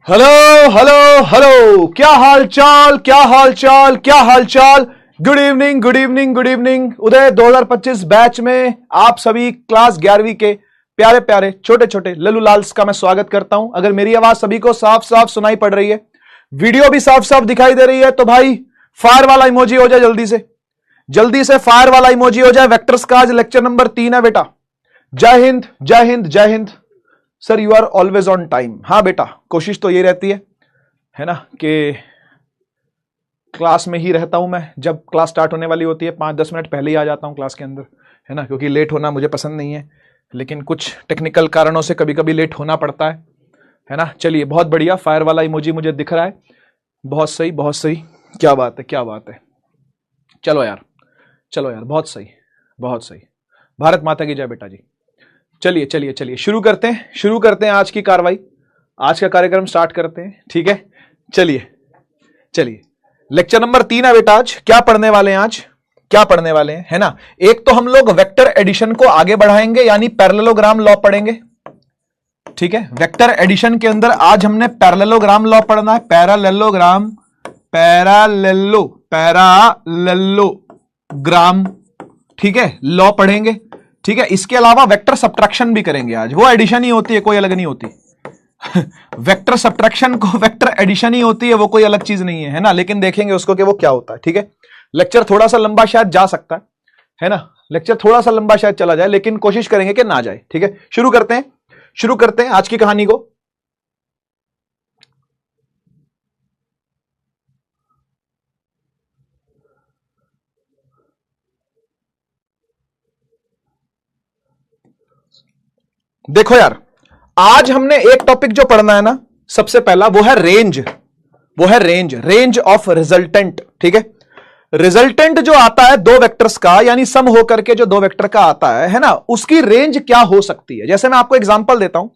Hello hello hello, क्या हाल चाल, क्या हाल चाल, क्या हाल चाल। Good evening, good evening, good evening. Uday 2025 batch में आप सभी क्लास 11वीं के प्यारे प्यारे छोटे छोटे लल्लू लाल्स का मैं स्वागत करता हूं। अगर मेरी आवाज सभी को साफ साफ सुनाई पड़ रही है, वीडियो भी साफ साफ दिखाई दे रही है, तो भाई फायर वाला इमोजी हो जाए, जल्दी से फायर वाला इमोजी हो जाए। वेक्टर्स का आज लेक्चर नंबर 3 है बेटा। जय हिंद, जय हिंद, जय Hind. Sir you are always on time. हाँ बेटा, कोशिश तो ये रहती है ना, कि क्लास में ही रहता हूं मैं। जब क्लास स्टार्ट होने वाली होती है 5-10 मिनट पहले ही आ जाता हूं क्लास के अंदर, है ना, क्योंकि लेट होना मुझे पसंद नहीं है, लेकिन कुछ टेक्निकल कारणों से कभी कभी लेट होना पड़ता है ना। चलिए, बहुत बढ़िया, फायर वाला इमोजी मुझे दिख रहा है। बहुत सही, बहुत सही, क्या बात है, क्या बात है। चलो यार, चलो यार, बहुत सही, बहुत सही। भारत माता की जय बेटा जी। चलिए चलिए चलिए, शुरू करते हैं आज की कार्रवाई, आज का कार्यक्रम स्टार्ट करते हैं। ठीक है, चलिए चलिए। लेक्चर नंबर 3 है बेटा। आज क्या पढ़ने वाले हैं, आज क्या पढ़ने वाले हैं, है ना। एक तो हम लोग वेक्टर एडिशन को आगे बढ़ाएंगे, यानी पैरेललोग्राम लॉ पढ़ेंगे। ठीक है, वेक्टर एडिशन के अंदर आज हमने पैरेललोग्राम लॉ पढ़ना है। पैरेललोग्राम, पैरेललोग्राम, ठीक है, लॉ पढ़ेंगे। ठीक है, इसके अलावा वेक्टर सब्ट्रैक्शन भी करेंगे आज। वो एडिशन ही होती है, कोई अलग नहीं होती। वेक्टर सब्ट्रैक्शन को वेक्टर एडिशन ही होती है, वो कोई अलग चीज नहीं है ना। लेकिन देखेंगे उसको कि वो क्या होता है। ठीक है, लेक्चर थोड़ा सा लंबा शायद जा सकता है ना, लेक्चर थोड़ा सा लंबा शायद चला जाए, लेकिन कोशिश करेंगे कि ना जाए। ठीक है, शुरू करते हैं आज की कहानी को। देखो यार, आज हमने एक टॉपिक जो पढ़ना है ना, सबसे पहला वो है रेंज ऑफ रिजल्टेंट। ठीक है, रिजल्टेंट जो आता है दो वेक्टर्स का, यानी सम होकर के जो दो वेक्टर का आता है ना, उसकी रेंज क्या हो सकती है। जैसे मैं आपको एग्जांपल देता हूं,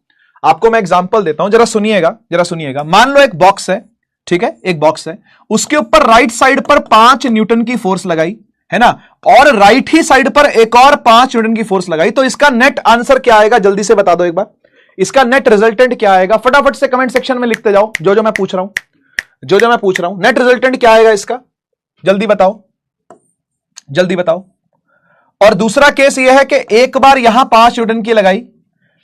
जरा सुनिएगा। मान लो एक बॉक्स है, ठीक है, एक बॉक्स है, उसके ऊपर राइट साइड पर 5 न्यूटन की फोर्स लगाई, है ना, और राइट ही साइड पर एक और 5 न्यूटन की फोर्स लगाई, तो इसका नेट आंसर क्या आएगा, जल्दी से बता दो एक बार। इसका नेट रिजल्टेंट क्या आएगा, फटाफट से कमेंट सेक्शन में लिखते जाओ। जो मैं पूछ रहा हूं, नेट रिजल्टेंट क्या आएगा इसका, जल्दी बताओ। और दूसरा केस यह है कि एक बार यहां 5 न्यूटन की लगाई,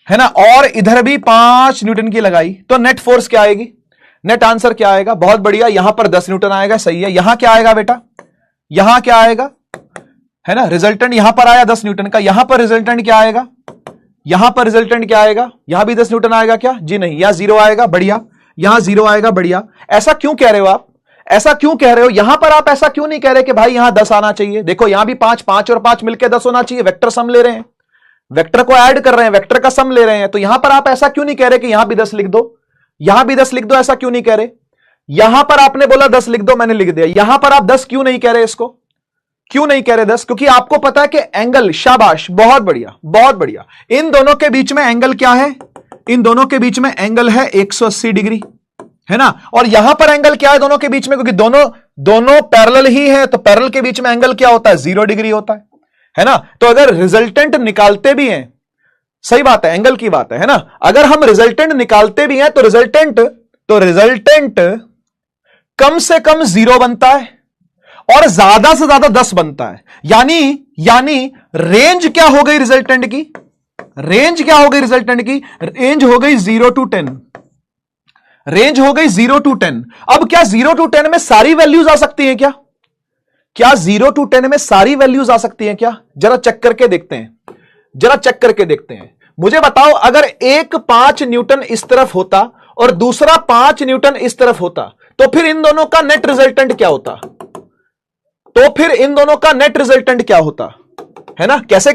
है ना, और इधर भी 5 न्यूटन की लगाई, तो नेट फोर्स क्या आएगी, नेट आंसर क्या आएगा। बहुत बढ़िया, यहां पर 10 न्यूटन आएगा, सही है। यहां क्या आएगा बेटा, यहां क्या आएगा, है ना, रिजल्टेंट यहां पर आया 10 न्यूटन का, यहां पर रिजल्टेंट क्या आएगा, यहां भी 10 न्यूटन आएगा क्या, जी नहीं, यहां 0 आएगा, बढ़िया, यहां 0 आएगा, बढ़िया। ऐसा क्यों कह रहे हो आप, यहां पर आप ऐसा क्यों नहीं कह रहे कि भाई यहां 10 आना चाहिए। देखो यहां भी 5 और 5 मिलकर 10 होना चाहिए। वेक्टर सम ले रहे हैं, वेक्टर को ऐड कर रहे हैं, वेक्टर का सम ले रहे हैं, तो यहां पर आप ऐसा क्यों नहीं कह रहे कि यहां भी 10 लिख दो, ऐसा क्यों नहीं कह रहे। यहां पर आपने बोला 10 लिख दो, मैंने लिख दिया। यहां पर आप 10 क्यों नहीं कह रहे, इसको क्यों नहीं कह रहे 10, क्योंकि आपको पता है कि एंगल, शाबाश, बहुत बढ़िया, बहुत बढ़िया। इन दोनों के बीच में एंगल क्या है, इन दोनों के बीच में एंगल है 180 डिग्री, है ना। और यहां पर एंगल क्या है दोनों के बीच में, क्योंकि दोनों पैरेलल ही है, तो पैरेलल के बीच में एंगल क्या होता है, 0 डिग्री होता है ना। तो अगर रिजल्टेंट निकालते भी हैं, सही बात है, एंगल की बात है ना, अगर हम रिजल्टेंट निकालते भी हैं तो रिजल्टेंट कम से कम 0 बनता है और ज्यादा से ज्यादा 10 बनता है। यानी रेंज क्या हो गई रिजल्टेंट की, रेंज हो गई 0 to 10, रेंज हो गई 0 to 10। अब क्या 0 to 10 में सारी वैल्यूज आ सकती हैं क्या, 0 to 10 में सारी वैल्यूज आ सकती हैं क्या, जरा चेक करके देखते हैं। मुझे बताओ, अगर एक 5 न्यूटन इस तरफ होता और दूसरा 5 न्यूटन इस तरफ होता, तो फिर इन दोनों का नेट रिजल्टेंट क्या होता, है ना। कैसे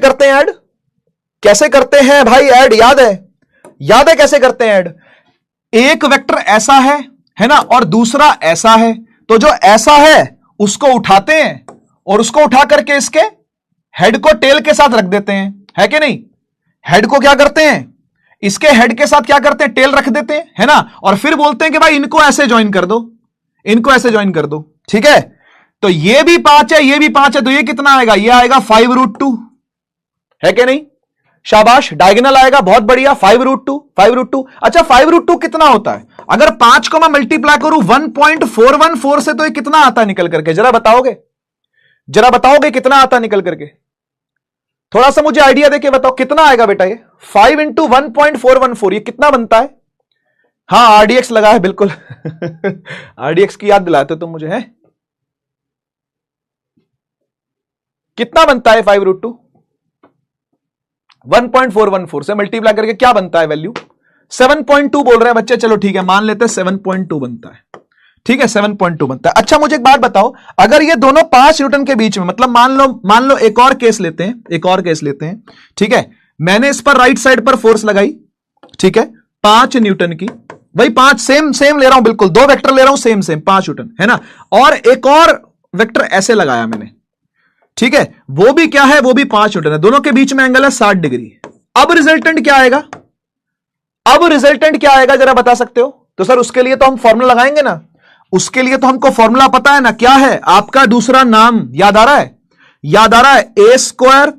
करते हैं भाई ऐड, याद है कैसे करते हैं ऐड। एक वेक्टर ऐसा है ना, और दूसरा ऐसा है, तो जो ऐसा है उसको उठाते हैं और उसको उठा करके इसके हेड को टेल के साथ रख देते हैं, है कि नहीं। हेड को क्या करते हैं, इसके हेड के साथ क्या करते हैं, टेल रख देते हैं, है ना, और फिर बोलते हैं कि भाई इनको ऐसे ज्वाइन कर दो, ठीक है। तो ये भी 5 है, ये भी 5 है, तो ये कितना आएगा, ये आएगा 5√2, है कि नहीं। शाबाश, डायगोनल आएगा, बहुत बढ़िया, 5√2। अच्छा 5√2 कितना होता है, अगर 5 को मैं मल्टीप्लाई करूं 1.414 से तो ये कितना आता है निकल करके, जरा बताओगे? जरा बताओगे कितना आता निकल करके? थोड़ा सा मुझे आइडिया देके बताओ कितना आएगा बेटा ये 5 इंटू 1.414, ये कितना बनता है? हाँ आरडीएक्स लगा है बिल्कुल आरडीएक्स की याद दिलाते तुम मुझे, है कितना बनता है 5√2? 1.414 से मल्टीप्लाई करके क्या बनता है वैल्यू? 7.2 बोल रहे हैं बच्चे, चलो ठीक है मान लेते हैं 7.2 बनता है, ठीक है 7.2 बनता है। अच्छा मुझे एक बात बताओ, अगर ये दोनों 5 न्यूटन के बीच में, मतलब मान लो एक और केस लेते हैं, ठीक है, मैंने इस पर राइट साइड पर फोर्स लगाई, ठीक है 5 न्यूटन की, भाई 5 सेम ले रहा हूं, बिल्कुल 2 वेक्टर ले रहा हूं सेम 5 न्यूटन, है ना, और एक और वेक्टर ऐसे लगाया मैंने, ठीक है, वो भी क्या है, वो भी 5 न्यूटन है, दोनों के बीच में एंगल है 60 डिग्री। अब रिजल्टेंट क्या आएगा? जरा बता सकते हो? तो सर उसके लिए तो हम फॉर्मूला लगाएंगे ना, उसके लिए तो हमको फॉर्मूला पता है ना, क्या है आपका दूसरा नाम याद आ रहा है? A square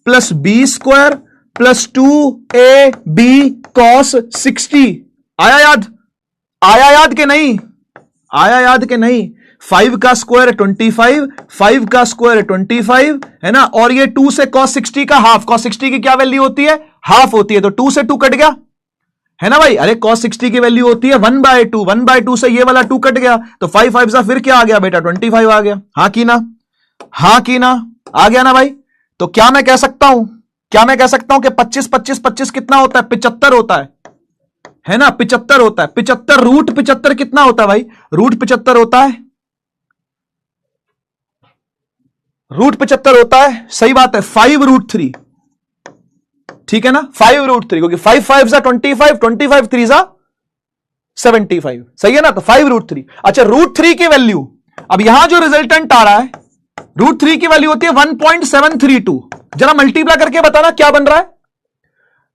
plus B square plus 2ab cos 60। आया याद के नहीं? 5 का स्क्वायर 25, 5 का स्क्वायर 25, है ना, और ये 2 से cos 60 का हाफ, cos 60 की क्या वैल्यू होती है? हाफ होती है, तो 2 से 2 कट गया, है ना भाई, अरे cos 60 की वैल्यू होती है 1/2, 1/2 से ये वाला 2 कट गया, तो 5 5 से फिर क्या आ गया बेटा? 25 आ गया। हाँ की ना आ गया ना भाई? तो क्या मैं कह सकता हूं कि 25 कितना होता है? 75 होता है ना, 75 होता है। 75 रूट 75 कितना होता है भाई? रूट 75 होता है, सही बात है, 5√3, ठीक है ना, 5√3, क्योंकि 5 5 जा 25, 25 3 जा 75, सही है ना, तो 5√3। अच्छा √3 की वैल्यू, अब यहां जो रिजल्टेंट आ रहा है, √3 की वैल्यू होती है 1.732। जरा मल्टीप्लाई करके बताना क्या बन रहा है,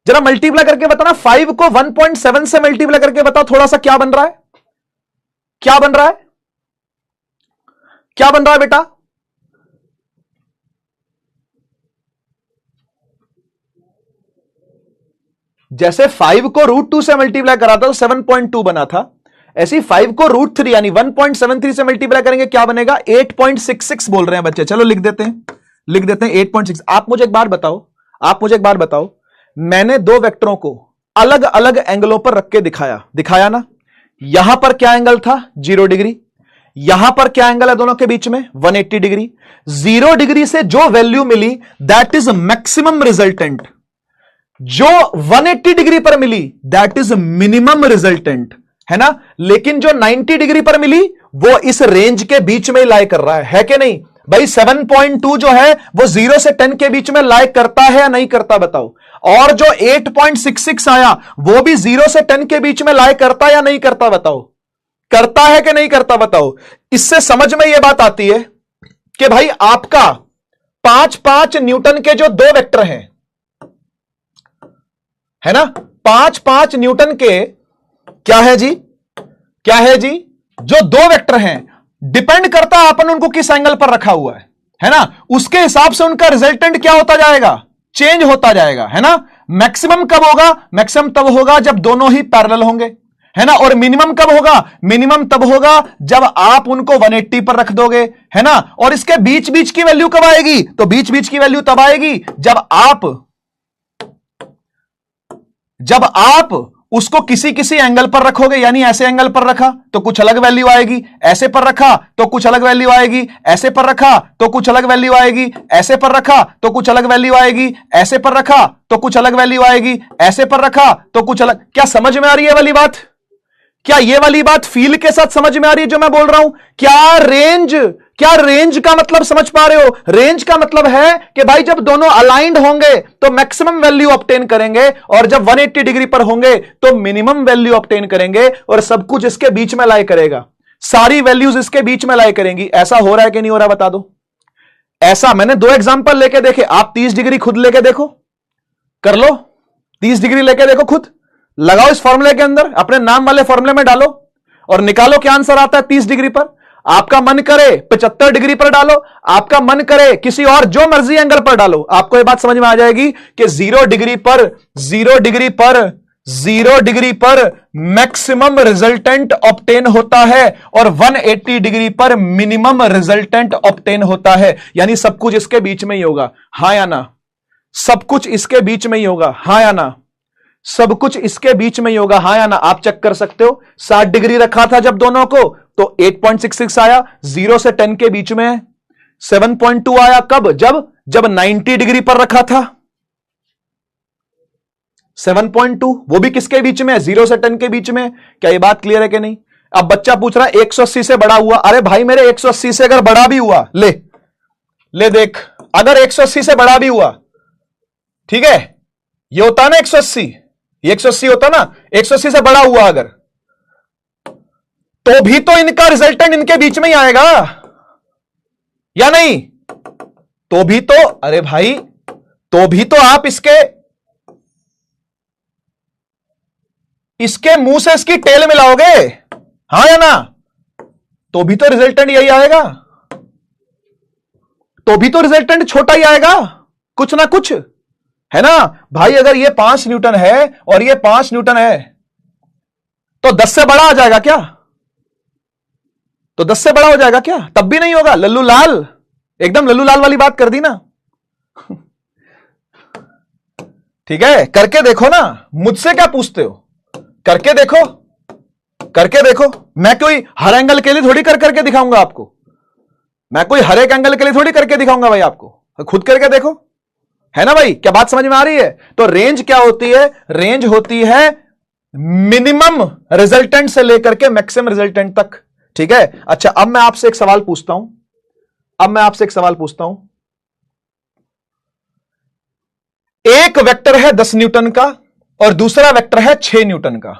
जरा मल्टीप्लाई करके बताना, 5 को 1.7 से मल्टीप्लाई करके बताओ थोड़ा सा, क्या बन रहा है बेटा? जैसे 5 को √2 से मल्टीप्लाई करा था तो 7.2 बना था, ऐसी 5 को √3 यानी 1.73 से मल्टीप्लाई करेंगे क्या बनेगा? 8.66 बोल रहे हैं बच्चे, चलो लिख देते हैं 8.6। आप मुझे एक बार बताओ, मैंने 2 वेक्टरों को अलग अलग एंगलों पर रख के दिखाया ना, यहां पर क्या एंगल था? 0 डिग्री, यहां पर क्या एंगल है दोनों के बीच में? 180 डिग्री। 0 डिग्री से जो वैल्यू मिली दैट इज मैक्सिमम रिजल्टेंट, जो 180 डिग्री पर मिली दैट इज मिनिमम रिजल्टेंट, है ना, लेकिन जो 90 डिग्री पर मिली वो इस रेंज के बीच में लाई कर रहा है कि नहीं भाई? 7.2 जो है वो 0 से 10 के बीच में लाई करता है या नहीं करता बताओ? और जो 8.66 आया वो भी 0 से 10 के बीच में लाई करता या नहीं करता बताओ? करता है कि नहीं करता बताओ? इससे समझ में यह बात आती है कि भाई आपका 5-5 न्यूटन के जो 2 वेक्टर हैं, है ना, 5-5 न्यूटन के क्या है जी, जो 2 वेक्टर हैं, डिपेंड करता है अपन उनको किस एंगल पर रखा हुआ है ना, उसके हिसाब से उनका रिजल्टेंट क्या होता जाएगा? चेंज होता जाएगा, है ना। मैक्सिमम कब होगा? मैक्सिमम तब होगा जब दोनों ही पैरेलल होंगे, है ना। और मिनिमम कब होगा? मिनिमम तब होगा जब आप उनको 180 पर रख दोगे, है ना। और इसके बीच बीच की वैल्यू कब आएगी? तो बीच बीच की वैल्यू तब आएगी जब आप उसको किसी किसी एंगल पर रखोगे, यानी ऐसे एंगल पर रखा तो कुछ अलग वैल्यू आएगी, ऐसे पर रखा तो कुछ अलग वैल्यू आएगी, ऐसे पर रखा तो कुछ अलग वैल्यू आएगी, ऐसे पर रखा तो कुछ अलग वैल्यू आएगी, ऐसे पर रखा तो कुछ अलग वैल्यू आएगी, ऐसे पर रखा तो कुछ अलग। क्या समझ में आ रही है वाली बात? क्या ये वाली बात फील के साथ समझ में आ रही है जो मैं बोल रहा हूं? क्या रेंज का मतलब समझ पा रहे हो? रेंज का मतलब है कि भाई जब दोनों अलाइंड होंगे तो मैक्सिमम वैल्यू ऑब्टेन करेंगे, और जब 180 डिग्री पर होंगे तो मिनिमम वैल्यू ऑब्टेन करेंगे, और सब कुछ इसके बीच में लाई करेगा, सारी वैल्यूज इसके बीच में लाई करेंगी। ऐसा हो रहा है कि नहीं हो रहा बता दो? ऐसा मैंने 2 एग्जांपल लेके देखे, आप 30 डिग्री खुद लेके देखो, कर लो 30 डिग्री लेके देखो, खुद लगाओ इस फॉर्मूले के अंदर, अपने नाम वाले फॉर्मूले में डालो और निकालो क्या आंसर आता है 30 डिग्री पर। आपका मन करे 75 डिग्री पर डालो, आपका मन करे किसी और जो मर्जी एंगल पर डालो, आपको यह बात समझ में आ जाएगी कि 0 डिग्री पर 0 डिग्री पर मैक्सिमम रिजल्टेंट ऑब्टेन होता है और 180 डिग्री पर मिनिमम रिजल्टेंट ऑब्टेन होता है। यानी सब कुछ इसके बीच में ही होगा, हां या ना? सब कुछ इसके बीच में ही होगा, हां या ना? सब कुछ इसके बीच में ही होगा, हां या ना? आप चेक कर सकते हो। 60 डिग्री रखा था जब दोनों को तो 8.66 आया, 0 से 10 के बीच में है। 7.2 आया कब? जब 90 डिग्री पर रखा था। 7.2 वो भी किसके बीच में है? 0 से 10 के बीच में। क्या ये बात क्लियर है कि नहीं? अब बच्चा पूछ रहा है 180 से बड़ा हुआ। अरे भाई मेरे 180 से अगर बड़ा भी हुआ, ले देख, अगर 180 से बड़ा भी हुआ, ठीक है, ये होता ना 180, ये 180 होता ना, 180 से बड़ा हुआ अगर, तो भी तो इनका रिजल्टेंट इनके बीच में ही आएगा या नहीं? तो भी तो, अरे भाई, तो भी तो आप इसके मुंह से इसकी टेल मिलाओगे, हां या ना? तो भी तो रिजल्टेंट यही आएगा, तो भी तो रिजल्टेंट छोटा ही आएगा, कुछ ना कुछ, है ना भाई? अगर ये 5 न्यूटन है और ये 5 न्यूटन है तो 10 से बड़ा आ जाएगा क्या? तो 10 से बड़ा हो जाएगा क्या? तब भी नहीं होगा। लल्लू लाल, एकदम लल्लू लाल वाली बात कर दी ना। ठीक है, करके देखो ना, मुझसे क्या पूछते हो? करके देखो, करके देखो। मैं कोई हर एंगल के लिए थोड़ी करके दिखाऊंगा आपको, मैं कोई हर एक एंगल के लिए थोड़ी करके दिखाऊंगा भाई आपको, खुद करके देखो, है ना भाई? क्या बात समझ में आ रही है? तो रेंज क्या होती है? रेंज होती है मिनिमम रिजल्टेंट से लेकर के मैक्सिमम रिजल्टेंट तक, ठीक है? अच्छा, अब मैं आपसे एक सवाल पूछता हूं, एक वेक्टर है 10 न्यूटन का और दूसरा वेक्टर है 6 न्यूटन का,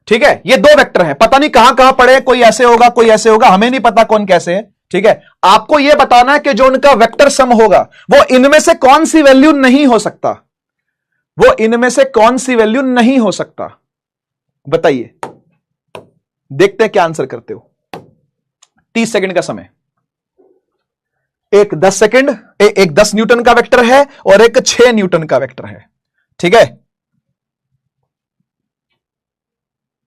ठीक है? ये दो वेक्टर हैं, पता नहीं कहां कहां पड़े, कोई ऐसे होगा कोई ऐसे होगा, हमें नहीं पता कौन कैसे है, ठीक है? आपको यह बताना है कि जो उनका वेक्टर सम होगा वो इनमें से कौन सी वैल्यू नहीं हो सकता, वो इनमें से कौन सी वैल्यू नहीं हो सकता, बताइए। देखते हैं क्या आंसर करते हो। 30 सेकंड का समय। एक 10 सेकंड, एक 10 न्यूटन का वेक्टर है और एक 6 न्यूटन का वेक्टर है, ठीक है?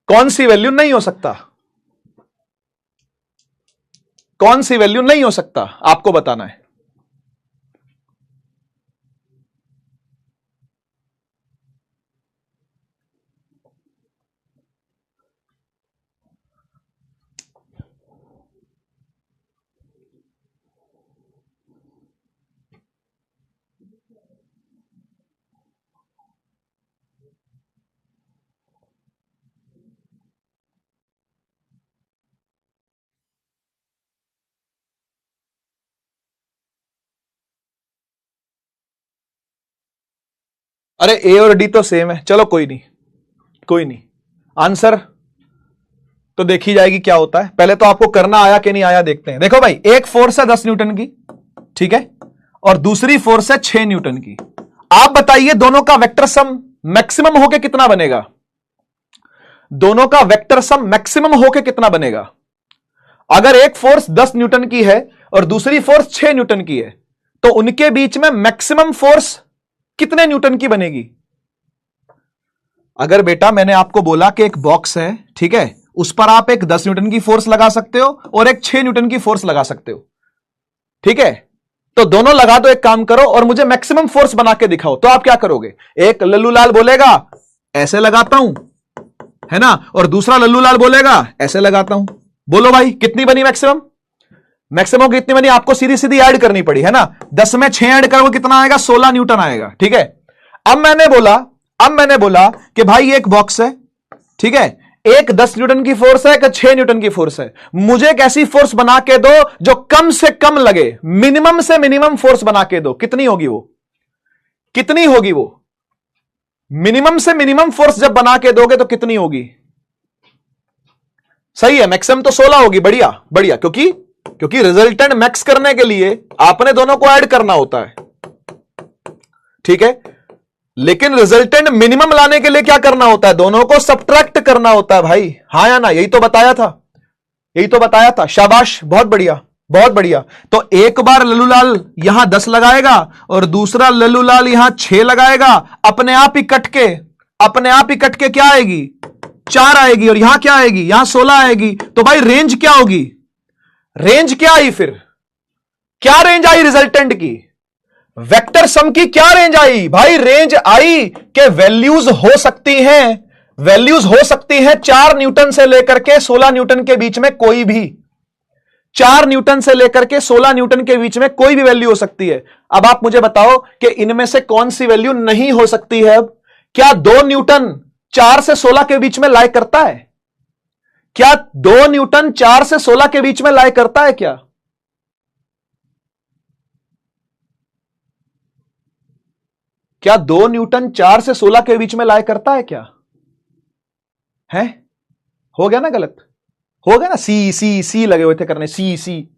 कौन सी वैल्यू नहीं हो सकता? कौन सी वैल्यू नहीं हो सकता आपको बताना है। अरे ए और डी तो सेम है, चलो कोई नहीं, कोई नहीं, आंसर तो देखी जाएगी क्या होता है। पहले तो आपको करना आया कि नहीं आया देखते हैं। देखो भाई, एक फोर्स है 10 न्यूटन की, ठीक है, और दूसरी फोर्स है 6 न्यूटन की। आप बताइए दोनों का वेक्टर सम मैक्सिमम होके कितना बनेगा? दोनों का वेक्टर सम मैक्सिमम होके कितना बनेगा? अगर एक फोर्स 10 न्यूटन की है और दूसरी फोर्स 6 न्यूटन की है तो उनके बीच में मैक्सिमम फोर्स कितने न्यूटन की बनेगी? अगर बेटा मैंने आपको बोला कि एक बॉक्स है, ठीक है, उस पर आप एक 10 न्यूटन की फोर्स लगा सकते हो और एक 6 न्यूटन की फोर्स लगा सकते हो, ठीक है, तो दोनों लगा दो, एक काम करो और मुझे मैक्सिमम फोर्स बना के दिखाओ। तो आप क्या करोगे? एक लल्लू लाल बोलेगा ऐसे लगाता हूं, है ना, और दूसरा लल्लू लाल बोलेगा ऐसे लगाता हूं। बोलो भाई कितनी बनी मैक्सिमम? मैक्सिमम कितनी बनी? आपको सीधी सीधी ऐड करनी पड़ी, है ना। 10 में 6 ऐड करोगे कितना आएगा? 16 न्यूटन आएगा, ठीक है। अब मैंने बोला कि भाई एक बॉक्स है, ठीक है, एक 10 न्यूटन की फोर्स है, एक 6 न्यूटन की फोर्स है। मुझे एक ऐसी फोर्स बना के दो जो कम से कम लगे, मिनिमम से मिनिमम फोर्स बना के दो। कितनी होगी वो? कितनी होगी वो? मिनिमम से मिनिमम फोर्स जब बना के दोगे तो कितनी होगी? सही है, मैक्सिमम तो 16 होगी। बढ़िया बढ़िया, क्योंकि रिजल्टेंट मैक्स करने के लिए आपने दोनों को ऐड करना होता है, ठीक है, लेकिन रिजल्टेंट मिनिमम लाने के लिए क्या करना होता है? दोनों को सब्ट्रैक्ट करना होता है भाई, हां या ना? यही तो बताया था, शाबाश, बहुत बढ़िया बहुत बढ़िया। तो एक बार लल्लू लाल यहां 10 लगाएगा और दूसरा लल्लू लाल यहां 6 लगाएगा, अपने आप ही कट के अपने आप ही कट के क्या आएगी, 4 आएगी, और यहां क्या आएगी, यहां 16 आएगी। तो भाई रेंज क्या होगी, रेंज क्या आई, फिर क्या रेंज आई रिजल्टेंट की, वेक्टर सम की क्या रेंज आई भाई, रेंज आई कि वैल्यूज हो सकती हैं, वैल्यूज हो सकती हैं 4 न्यूटन से लेकर के 16 न्यूटन के बीच में कोई भी, 4 न्यूटन से लेकर के 16 न्यूटन के बीच में कोई भी वैल्यू हो सकती है। अब आप मुझे बताओ कि इनमें से कौन सी वैल्यू नहीं हो सकती है। अब क्या 2 न्यूटन 4 से 16 के बीच में लाई करता है, क्या 2 न्यूटन 4 से 16 के बीच में लाई करता है, क्या 2 न्यूटन 4 से 16 के बीच में लाई करता है, क्या है, हो गया ना गलत, हो गया ना, सी सी सी लगे हुए थे करने, सी सी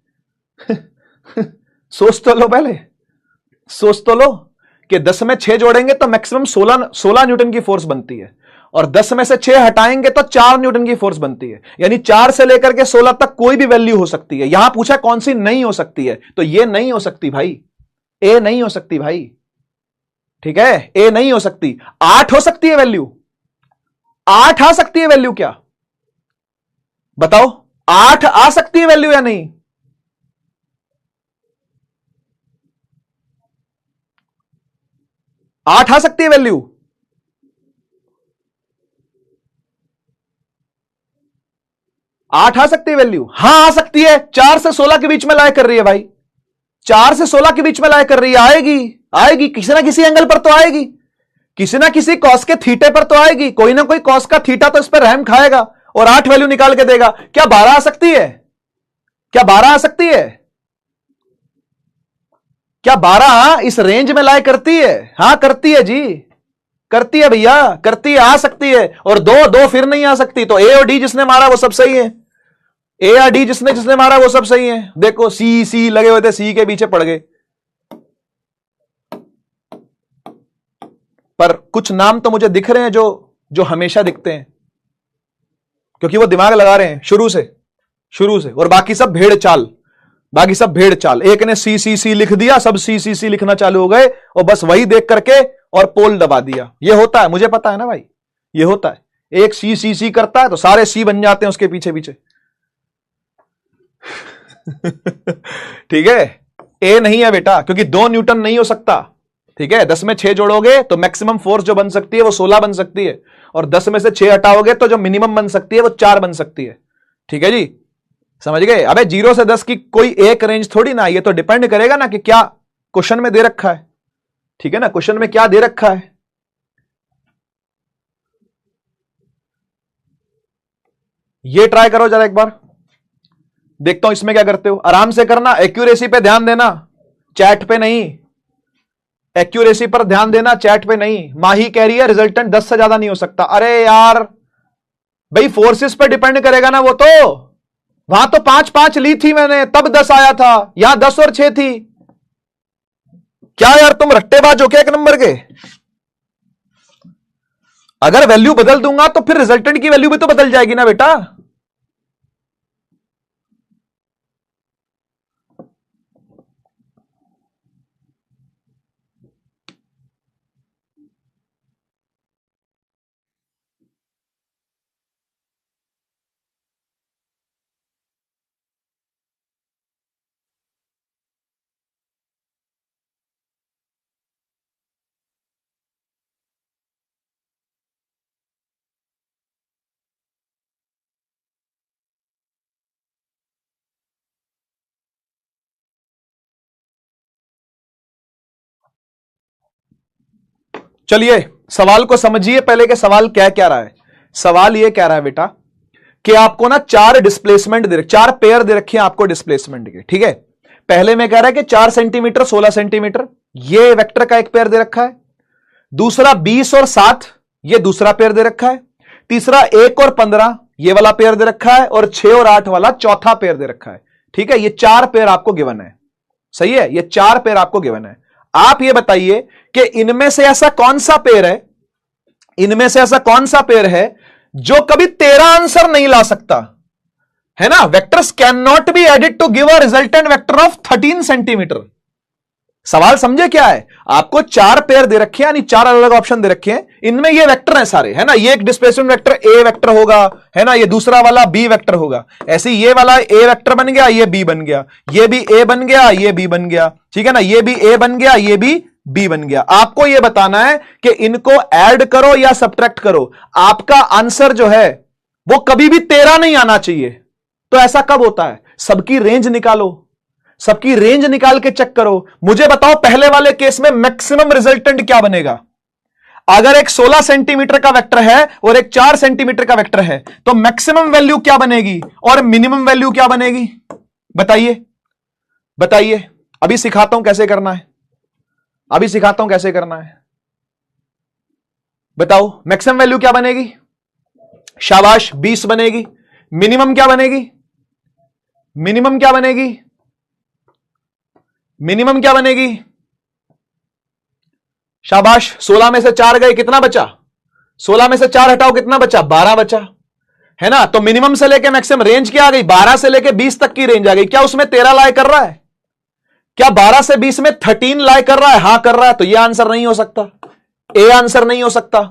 सोच तो लो, पहले सोच तो लो कि 10 में 6 जोड़ेंगे तो मैक्सिमम 16 न्यूटन की फोर्स बनती है, और 10 में से 6 हटाएंगे तो 4 न्यूटन की फोर्स बनती है, यानी 4 से लेकर के 16 तक कोई भी वैल्यू हो सकती है। यहां पूछा कौन सी नहीं हो सकती है, तो ये नहीं हो सकती भाई, ए नहीं हो सकती भाई, ठीक है, ए नहीं हो सकती। 8 हो सकती है वैल्यू, 8 आ सकती है वैल्यू, क्या बताओ, 8 आ सकती है वैल्यू या नहीं, 8 आ सकती है वैल्यू, 8 आ सकती है वैल्यू, हां आ सकती है, 4 से 16 के बीच में लाया कर रही है भाई, 4 से 16 के बीच में लाया कर रही है, आएगी आएगी, किसी ना किसी एंगल पर तो आएगी, किसी ना किसी कॉस के थीटे पर तो आएगी, कोई ना कोई कॉस का थीटा तो इस पर रहम खाएगा और 8 वैल्यू निकाल के देगा। क्या 12 आ सकती है, क्या 12 आ सकती है, क्या 12 इस रेंज में लाए करती है, हां करती है जी, करती है भैया, करती है, आ सकती है, और दो फिर नहीं आ सकती। तो ए और डी जिसने मारा वो सब सही है, ए या डी जिसने जिसने मारा वो सब सही है। देखो सी सी लगे हुए थे, सी के पीछे पड़ गए, पर कुछ नाम तो मुझे दिख रहे हैं जो जो हमेशा दिखते हैं, क्योंकि वो दिमाग लगा रहे हैं शुरू से, और बाकी सब भेड़ चाल, बाकी सब भेड़ चाल। एक ने सी सी सी लिख दिया, सब सी सी सी लिखना चालू हो गए, और बस वही देख करके और पोल दबा दिया। ये होता है, मुझे पता है ना भाई, ये होता है, एक सी सी सी करता है तो सारे सी बन जाते हैं उसके पीछे पीछे ठीक है, ए नहीं है बेटा, क्योंकि 2 न्यूटन नहीं हो सकता, ठीक है। 10 में 6 जोड़ोगे तो मैक्सिमम फोर्स जो बन सकती है वो 16 बन सकती है, और 10 में से 6 हटाओगे तो जो मिनिमम बन सकती है वो 4 बन सकती है, ठीक है जी, समझ गए। अबे 0 से 10 की कोई एक रेंज थोड़ी ना, ये तो डिपेंड करेगा ना कि क्या क्वेश्चन में दे रखा है, ठीक है ना, क्वेश्चन में क्या दे रखा है। ये ट्राई करो जरा एक बार, देखता हूं इसमें क्या करते हो, आराम से करना, एक्यूरेसी पे ध्यान देना, चैट पे नहीं, एक्यूरेसी पर ध्यान देना, चैट पे नहीं। माही कह रही है रिजल्टेंट 10 से ज्यादा नहीं हो सकता। अरे यार भाई फोर्सेस पे डिपेंड करेगा ना वो, तो वहां तो 5-5 ली थी मैंने तब 10 आया था, यहां 10 और 6 थी। क्या यार तुम रट्टेबाज हो क्या एक नंबर के। अगर वैल्यू बदल दूंगा तो फिर रिजल्टेंट की वैल्यू भी तो बदल जाएगी ना बेटा। चलिए सवाल को समझिए पहले के सवाल क्या क्या रहा है। सवाल ये कह रहा है बेटा कि आपको ना 4 डिस्प्लेसमेंट दे, 4 पेयर दे रखे हैं आपको डिस्प्लेसमेंट के, ठीक है। पहले में कह रहा है कि 4 सेंटीमीटर 16 सेंटीमीटर, ये वेक्टर का एक पेयर दे रखा है। दूसरा 20 और 7, ये दूसरा पेयर दे रखा है। तीसरा 1 और 15, ये वाला पेयर दे रखा है। और 6 और 8 वाला चौथा पेयर दे रखा है, ठीक है। ये 4 पेयर आपको गिवन है, सही है, ये 4 पेयर आपको गिवन है। आप ये बताइए कि इनमें से ऐसा कौन सा पेयर है, इनमें से ऐसा कौन सा पेयर है जो कभी 13 आंसर नहीं ला सकता, है ना। Vectors can not be added to give a resultant vector of 13 centimetre. सवाल समझे क्या है? आपको 4 पेयर दे रखे हैं, यानी 4 अलग अलग ऑप्शन दे रखे हैं, इनमें ये वेक्टर हैं सारे, है ना। ये एक डिस्प्लेसमेंट वेक्टर ए वेक्टर होगा, है ना, ये दूसरा वाला बी वेक्टर होगा, ऐसे ये वाला ए वेक्टर बन गया, ये बी बन गया, ये भी ए बन गया, ये बी बन गया, ठीक है ना, ये भी ए बन गया, ये भी बी बन गया। आपको यह बताना है कि इनको ऐड करो या सब्ट्रैक्ट करो। आपका आंसर जो है वो कभी भी 13 नहीं आना चाहिए। तो ऐसा कब होता है? सबकी रेंज निकालो, सबकी रेंज निकाल के चेक करो। मुझे बताओ पहले वाले केस में मैक्सिमम रिजल्टेंट क्या बनेगा? अगर एक 16 सेंटीमीटर का वेक्टर है और एक 4 सेंटीमीटर का वेक्टर है तो मैक्सिमम वैल्यू क्या बनेगी और मिनिमम वैल्यू क्या बनेगी? बताइए बताइए। अभी सिखाता हूं कैसे करना है, अभी सिखाता हूं कैसे करना है। बताओ मैक्सिमम वैल्यू क्या बनेगी? शाबाश 20 बनेगी। मिनिमम क्या बनेगी? मिनिमम क्या बनेगी? मिनिमम क्या बनेगी? शाबाश 16 में से 4 गए, कितना बचा? 16 में से 4 हटाओ, कितना बचा? 12 बचा, है ना। तो मिनिमम से लेके मैक्सिमम रेंज क्या आ गई? 12 से लेके 20 तक की रेंज आ गई। क्या उसमें 13 लाई कर रहा है? क्या 12 से 20 में 13 लाई कर रहा है? हां कर रहा है। तो यह आंसर नहीं हो सकता, ए आंसर नहीं हो सकता,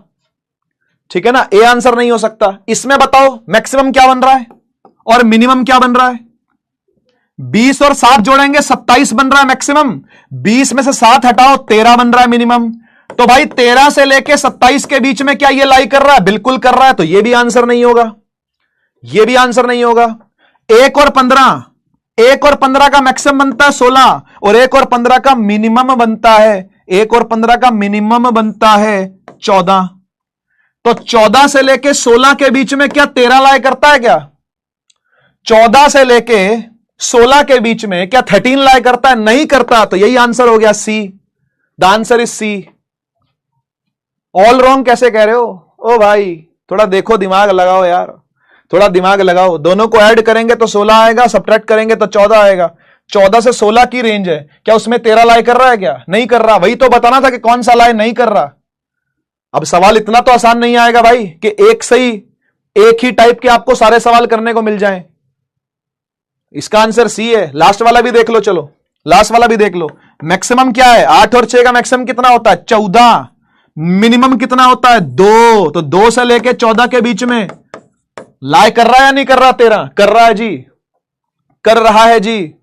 ठीक है ना, ए आंसर नहीं हो सकता। इसमें बताओ मैक्सिमम क्या बन रहा है और मिनिमम क्या बन रहा है? 20 और 7 जोड़ेंगे 27 बन रहा है मैक्सिमम, 20 में से 7 हटाओ 13 बन रहा है मिनिमम। तो भाई 13 से लेके 27 के बीच में क्या ये लाई कर रहा है? बिल्कुल कर रहा है। तो ये भी आंसर नहीं होगा, ये भी आंसर नहीं होगा। 1 और 15, 1 और 15 का मैक्सिमम बनता है 16 और 1 और 15 का मिनिमम बनता है, 1 और 15 का मिनिमम बनता है 14। तो 14 से लेके 16 के बीच में क्या 13 लाई करता है? क्या 14 से लेके 16 के बीच में क्या 13 लाई करता है? नहीं करता। तो यही आंसर हो गया c. The answer is c. All wrong कैसे कह रहे हो? ओ भाई थोड़ा देखो, दिमाग लगाओ यार, थोड़ा दिमाग लगाओ। दोनों को ऐड करेंगे तो 16 आएगा, सब्ट्रैक्ट करेंगे तो 14 आएगा। 14 से 16 की रेंज है, क्या उसमें 13 लाई कर रहा है? क्या नहीं कर रहा। वही तो बताना था कि कौन सा लाई नहीं कर रहा। अब सवाल इतना तो आसान नहीं आएगा भाई कि एक ही टाइप के आपको सारे सवाल करने को मिल जाएं। इसका आंसर सी है। लास्ट वाला भी देख लो, चलो लास्ट वाला भी देख लो। मैक्सिमम क्या है? 8 और 6 का मैक्सिमम कितना होता है? 14। मिनिमम कितना होता है? 2। तो 2 से लेके 14 के बीच में लाई कर रहा है या नहीं कर रहा? 13 कर रहा है जी, कर रहा है जी,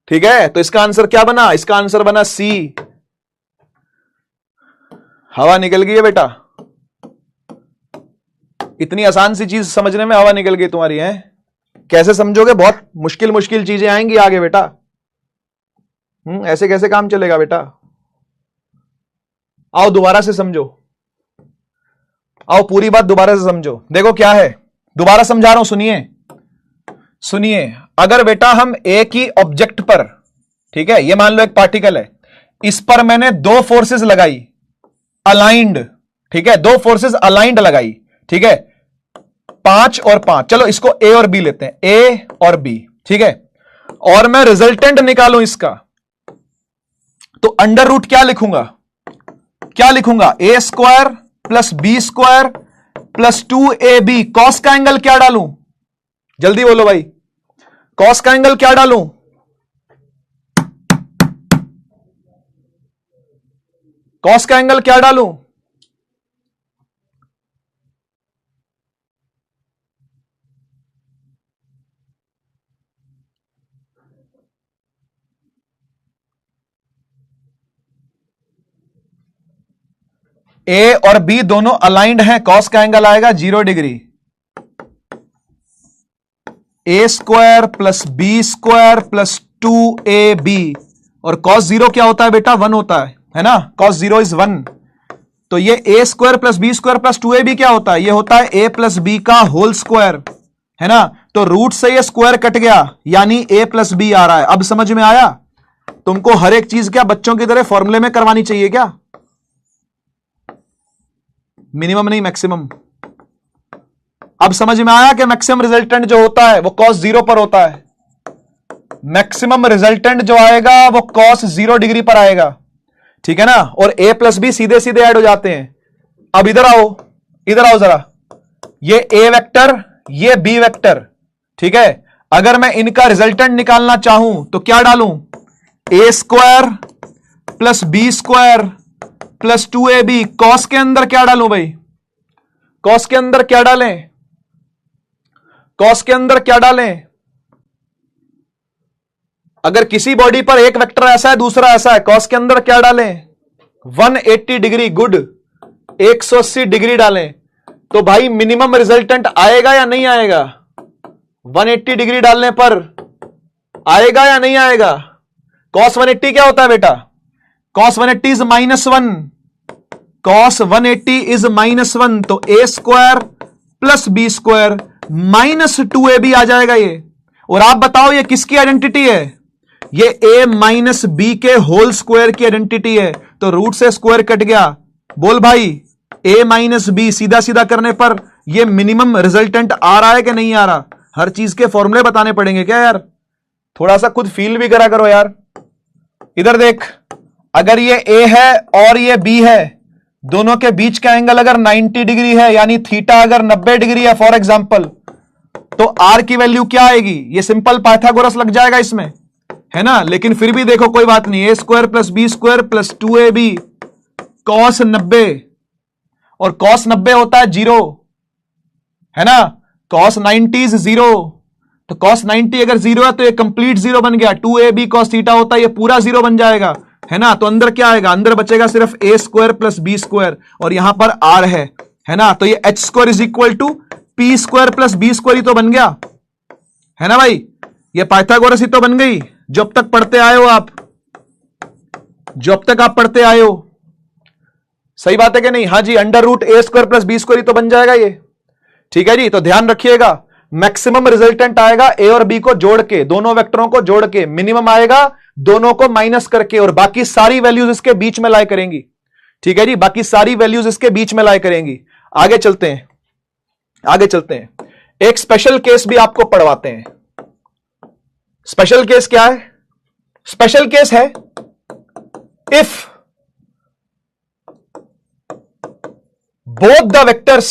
ठीक है। तो इसका आंसर क्या बना? इसका आंसर बना सी। हवा निकल गई है बेटा, इतनी आसान सी चीज समझने में हवा निकल गई तुम्हारी है। कैसे समझोगे? बहुत मुश्किल मुश्किल चीजें आएंगी आगे बेटा। ऐसे कैसे काम चलेगा बेटा? आओ दोबारा से समझो, आओ पूरी बात दोबारा से समझो। देखो क्या है, दोबारा समझा रहा हूं, सुनिए सुनिए। अगर बेटा हम एक ही ऑब्जेक्ट पर, ठीक है, ये मान लो एक पार्टिकल है, इस पर मैंने 2 फोर्सेस लगाई अलाइंड, ठीक है, 2 फोर्सेस अलाइंड लगाई, ठीक है, 5 और 5। चलो इसको ए और बी लेते हैं, ए और बी, ठीक है। और मैं रिजल्टेंट निकालूं इसका, तो अंडर रूट क्या लिखूंगा? क्या लिखूंगा? A square plus B square plus 2ab। Cos का एंगल क्या डालूं? जल्दी बोलो भाई, कॉस का एंगल क्या डालूं? कॉस का एंगल क्या डालूं? ए और बी दोनों अलाइंड हैं, कॉस का एंगल आएगा 0 degree. A square plus B square plus 2ab, और कॉस 0 क्या होता है बेटा? 1 होता है ना, कॉस 0 इज 1। तो ये a square plus B square plus 2ab क्या होता है? ये होता है ए प्लस बी का होल स्क्वायर, है ना। तो रूट से ये स्क्वायर कट गया, यानी ए प्लस बी आ रहा है। अब समझ में आया? तुमको हर एक चीज क्या बच्चों की तरह फॉर्मूले में करवानी चाहिए क्या? मिनिमम नहीं मैक्सिमम। अब समझ में आया कि मैक्सिमम रिजल्टेंट जो होता है वो कॉस 0 पर होता है। मैक्सिमम रिजल्टेंट जो आएगा वो कॉस 0 डिग्री पर आएगा, ठीक है ना। और ए प्लस बी सीधे सीधे ऐड हो जाते हैं। अब इधर आओ, इधर आओ जरा। ये ए वेक्टर, ये बी वेक्टर, ठीक है। अगर मैं इनका रिजल्टेंट निकालना चाहूं तो क्या डालूं? A square plus B square plus 2ab। Cos के अंदर क्या डालूं भाई? कॉस के अंदर क्या डालें? कॉस के अंदर क्या डालें? अगर किसी बॉडी पर एक वेक्टर ऐसा है दूसरा ऐसा है, कॉस के अंदर क्या डालें? 180 डिग्री, गुड, 180 डिग्री डालें तो भाई मिनिमम रिजल्टेंट आएगा या नहीं आएगा? 180 डिग्री डालने पर आएगा या नहीं आएगा? कॉस 180 क्या होता है बेटा? कॉस 180 इज -1, कॉस 180 इज -1, तो a square plus B square minus 2ab आ जाएगा ये। और आप बताओ ये किसकी आइडेंटिटी है? ये a माइनस बी के होल स्क्वायर की आइडेंटिटी है। तो रूट से स्क्वायर कट गया, बोल भाई a माइनस बी, सीधा सीधा करने पर ये मिनिमम रिजल्टेंट आ रहा है कि नहीं आ रहा? हर चीज के फॉर्मूले बताने पड़ेंगे क्या यार? थोड़ा सा खुद फील भी करा करो यार। इधर देख, अगर ये a है और ये b है, दोनों के बीच का एंगल अगर 90 डिग्री है, यानी थीटा अगर 90 डिग्री है फॉर एग्जांपल, तो r की वैल्यू क्या आएगी? ये सिंपल पाइथागोरस लग जाएगा इसमें, है ना? लेकिन फिर भी देखो कोई बात नहीं, a square plus B square plus 2ab cos 90, और कॉस 90 होता है 0, है ना? कॉस 90 इज 0, तो कॉस 90 अगर 0 है तो ये कंप्लीट 0 बन गया। 2ab कॉस थीटा होता है, ये पूरा 0 बन जाएगा, है ना? तो अंदर क्या आएगा? अंदर बचेगा सिर्फ a square plus B square, और यहां पर r है ना? तो ये h square is equal to p square plus B square ही तो बन गया, है ना भाई? ये पाइथागोरस ही तो बन गई जो अब तक पढ़ते आए हो आप, जो अब तक आप पढ़ते आए हो। सही बात है कि नहीं? हाँ जी, under root a square plus B square ही तो बन जाएगा ये। ठीक है जी, तो ध्यान रखिएगा, मैक्सिमम रिजल्टेंट आएगा a और b को जोड़ के, दोनों वेक्टरों को जोड़ के, मिनिमम आएगा दोनों को माइनस करके, और बाकी सारी वैल्यूज इसके बीच में लाई करेंगी। ठीक है जी, बाकी सारी वैल्यूज इसके बीच में लाई करेंगी। आगे चलते हैं, आगे चलते हैं, एक स्पेशल केस भी आपको पढ़वाते हैं। स्पेशल केस क्या है? स्पेशल केस है if both the vectors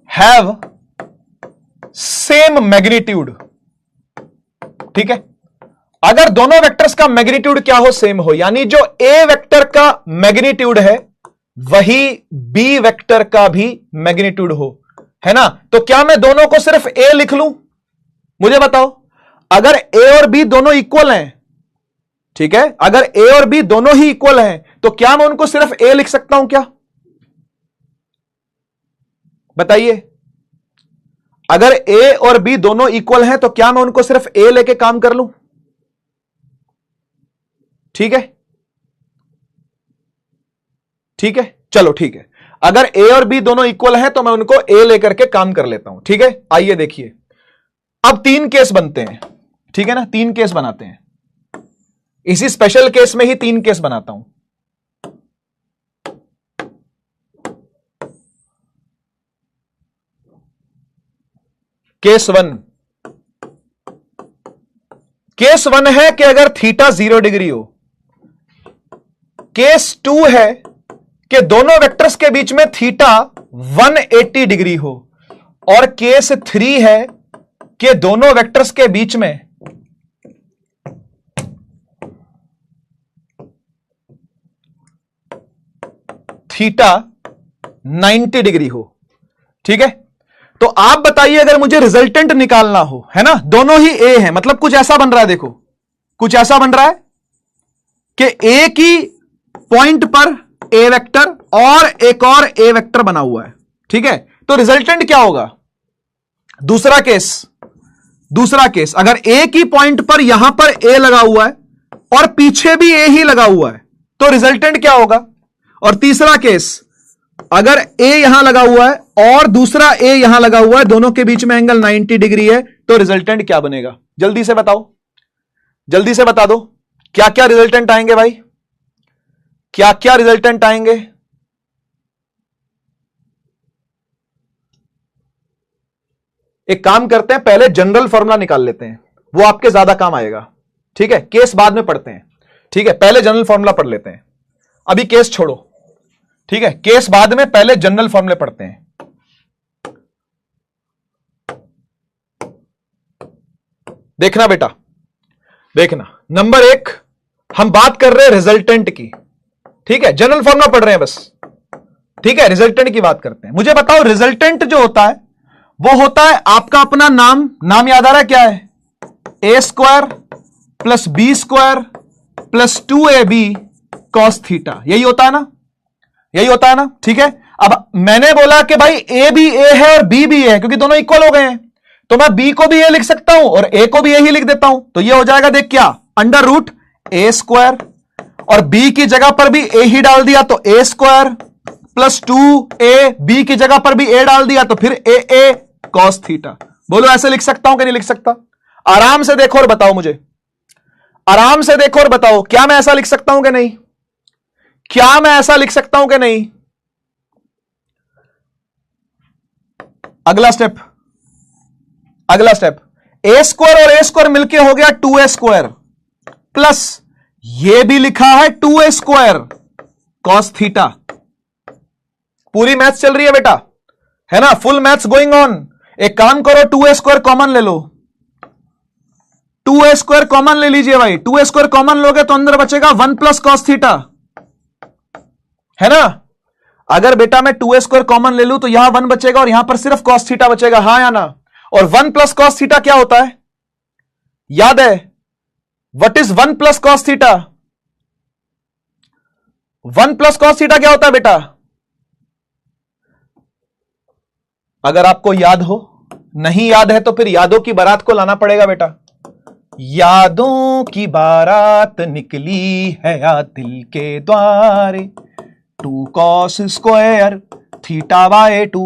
have same magnitude। ठीक है, अगर दोनों वेक्टर्स का मैग्नीट्यूड क्या हो? सेम हो, यानी जो a वेक्टर का मैग्नीट्यूड है वही b वेक्टर का भी मैग्नीट्यूड हो, है ना? तो क्या मैं दोनों को सिर्फ a लिख लूं? मुझे बताओ, अगर a और b दोनों इक्वल हैं, ठीक है, अगर a और b दोनों ही इक्वल हैं, तो क्या मैं उनको सिर्फ a लिख सकता हूं क्या? बताइए, अगर a और b दोनों इक्वल हैं तो क्या मैं उनको सिर्फ a लेके काम कर लूं? ठीक है, ठीक है, चलो ठीक है, अगर a और b दोनों इक्वल हैं तो मैं उनको a लेकर के काम कर लेता हूं। ठीक है, आइए देखिए, अब 3 केस बनते हैं, ठीक है ना? 3 केस बनाते हैं, इसी स्पेशल केस में ही 3 केस बनाता हूं। केस 1, केस 1 है कि अगर थीटा 0 डिग्री हो। केस 2 है कि दोनों वेक्टर्स के बीच में थीटा 180 डिग्री हो। और केस 3 है कि दोनों वेक्टर्स के बीच में थीटा 90 डिग्री हो। ठीक है, तो आप बताइए, अगर मुझे रिजल्टेंट निकालना हो, है ना, दोनों ही ए है, मतलब कुछ ऐसा बन रहा है, देखो कुछ ऐसा बन रहा है कि ए की पॉइंट पर ए वेक्टर और एक और ए वेक्टर बना हुआ है। ठीक है, तो रिजल्टेंट क्या होगा? दूसरा केस, अगर ए की पॉइंट पर यहां पर ए लगा हुआ है और पीछे भी ए ही लगा हुआ है, तो रिजल्टेंट क्या होगा? और तीसरा केस, अगर ए यहां लगा हुआ है और दूसरा ए यहां लगा हुआ है, दोनों के बीच में एंगल 90 डिग्री है, तो रिजल्टेंट क्या बनेगा? जल्दी से बताओ, जल्दी से बता दो, क्या क्या रिजल्टेंट आएंगे भाई? क्या क्या रिजल्टेंट आएंगे? एक काम करते हैं, पहले जनरल फॉर्मूला निकाल लेते हैं, वो आपके ज्यादा काम आएगा। ठीक है, केस बाद में पढ़ते हैं। ठीक है, पहले जनरल फॉर्मूला पढ़ लेते हैं, अभी केस छोड़ो। ठीक है, केस बाद में, पहले जनरल फॉर्मूले पढ़ते हैं। देखना बेटा, देखना, नंबर एक, हम बात कर रहे हैं रिजल्टेंट की, ठीक है, जनरल फॉर्मूला पढ़ रहे हैं बस, ठीक है, रिजल्टेंट की बात करते हैं। मुझे बताओ रिजल्टेंट जो होता है वो होता है आपका अपना नाम याद आ रहा है क्या है? A square plus B square plus 2ab cos theta, यही होता है ना, यही होता है ना, ठीक है। अब मैंने बोला कि भाई ए भी ए है और बी भी ए है, क्योंकि दोनों इक्वल हो गए हैं, तो मैं बी को भी ए लिख सकता हूं और ए को भी ए ही लिख देता हूं, तो ये हो जाएगा, देख क्या, अंडर रूट ए स्क्वायर, और बी की जगह पर भी ए ही डाल दिया तो ए स्क्वायर प्लस 2a, बी की जगह पर भी ए डाल दिया तो फिर ए कॉस थीटा। बोलो ऐसे लिख सकता हूं कि नहीं लिख सकता? आराम से देखो और बताओ मुझे, आराम से देखो और बताओ, क्या मैं ऐसा लिख सकता हूं कि नहीं? क्या मैं ऐसा लिख सकता हूं कि नहीं? अगला स्टेप, अगला स्टेप, ए स्क्वायर और ए स्क्वायर मिलके हो गया 2a स्क्वायर, प्लस ये भी लिखा है 2a स्क्वायर कॉस थीटा। पूरी मैथ्स चल रही है बेटा, है ना, फुल मैथ्स गोइंग ऑन। एक काम करो, 2a स्क्वायर कॉमन ले लो, 2a स्क्वायर कॉमन ले लीजिए भाई, 2a स्क्वायर कॉमन लोगे तो अंदर बचेगा 1 प्लस कॉस थीटा, है ना। अगर बेटा मैं 2a स्क्वायर कॉमन ले लूं तो यहां 1 बचेगा और यहां पर सिर्फ कॉस थीटा बचेगा, हां या ना। और 1 प्लस कॉस थीटा क्या होता है, याद है? What is 1 plus cos theta? 1 plus cos theta क्या होता है बेटा? अगर आपको याद हो, नहीं याद है तो फिर यादों की बारात को लाना पड़ेगा बेटा। यादों की बारात निकली है या दिल के द्वारे, 2 कॉस स्क्वायर थीटा बाय 2।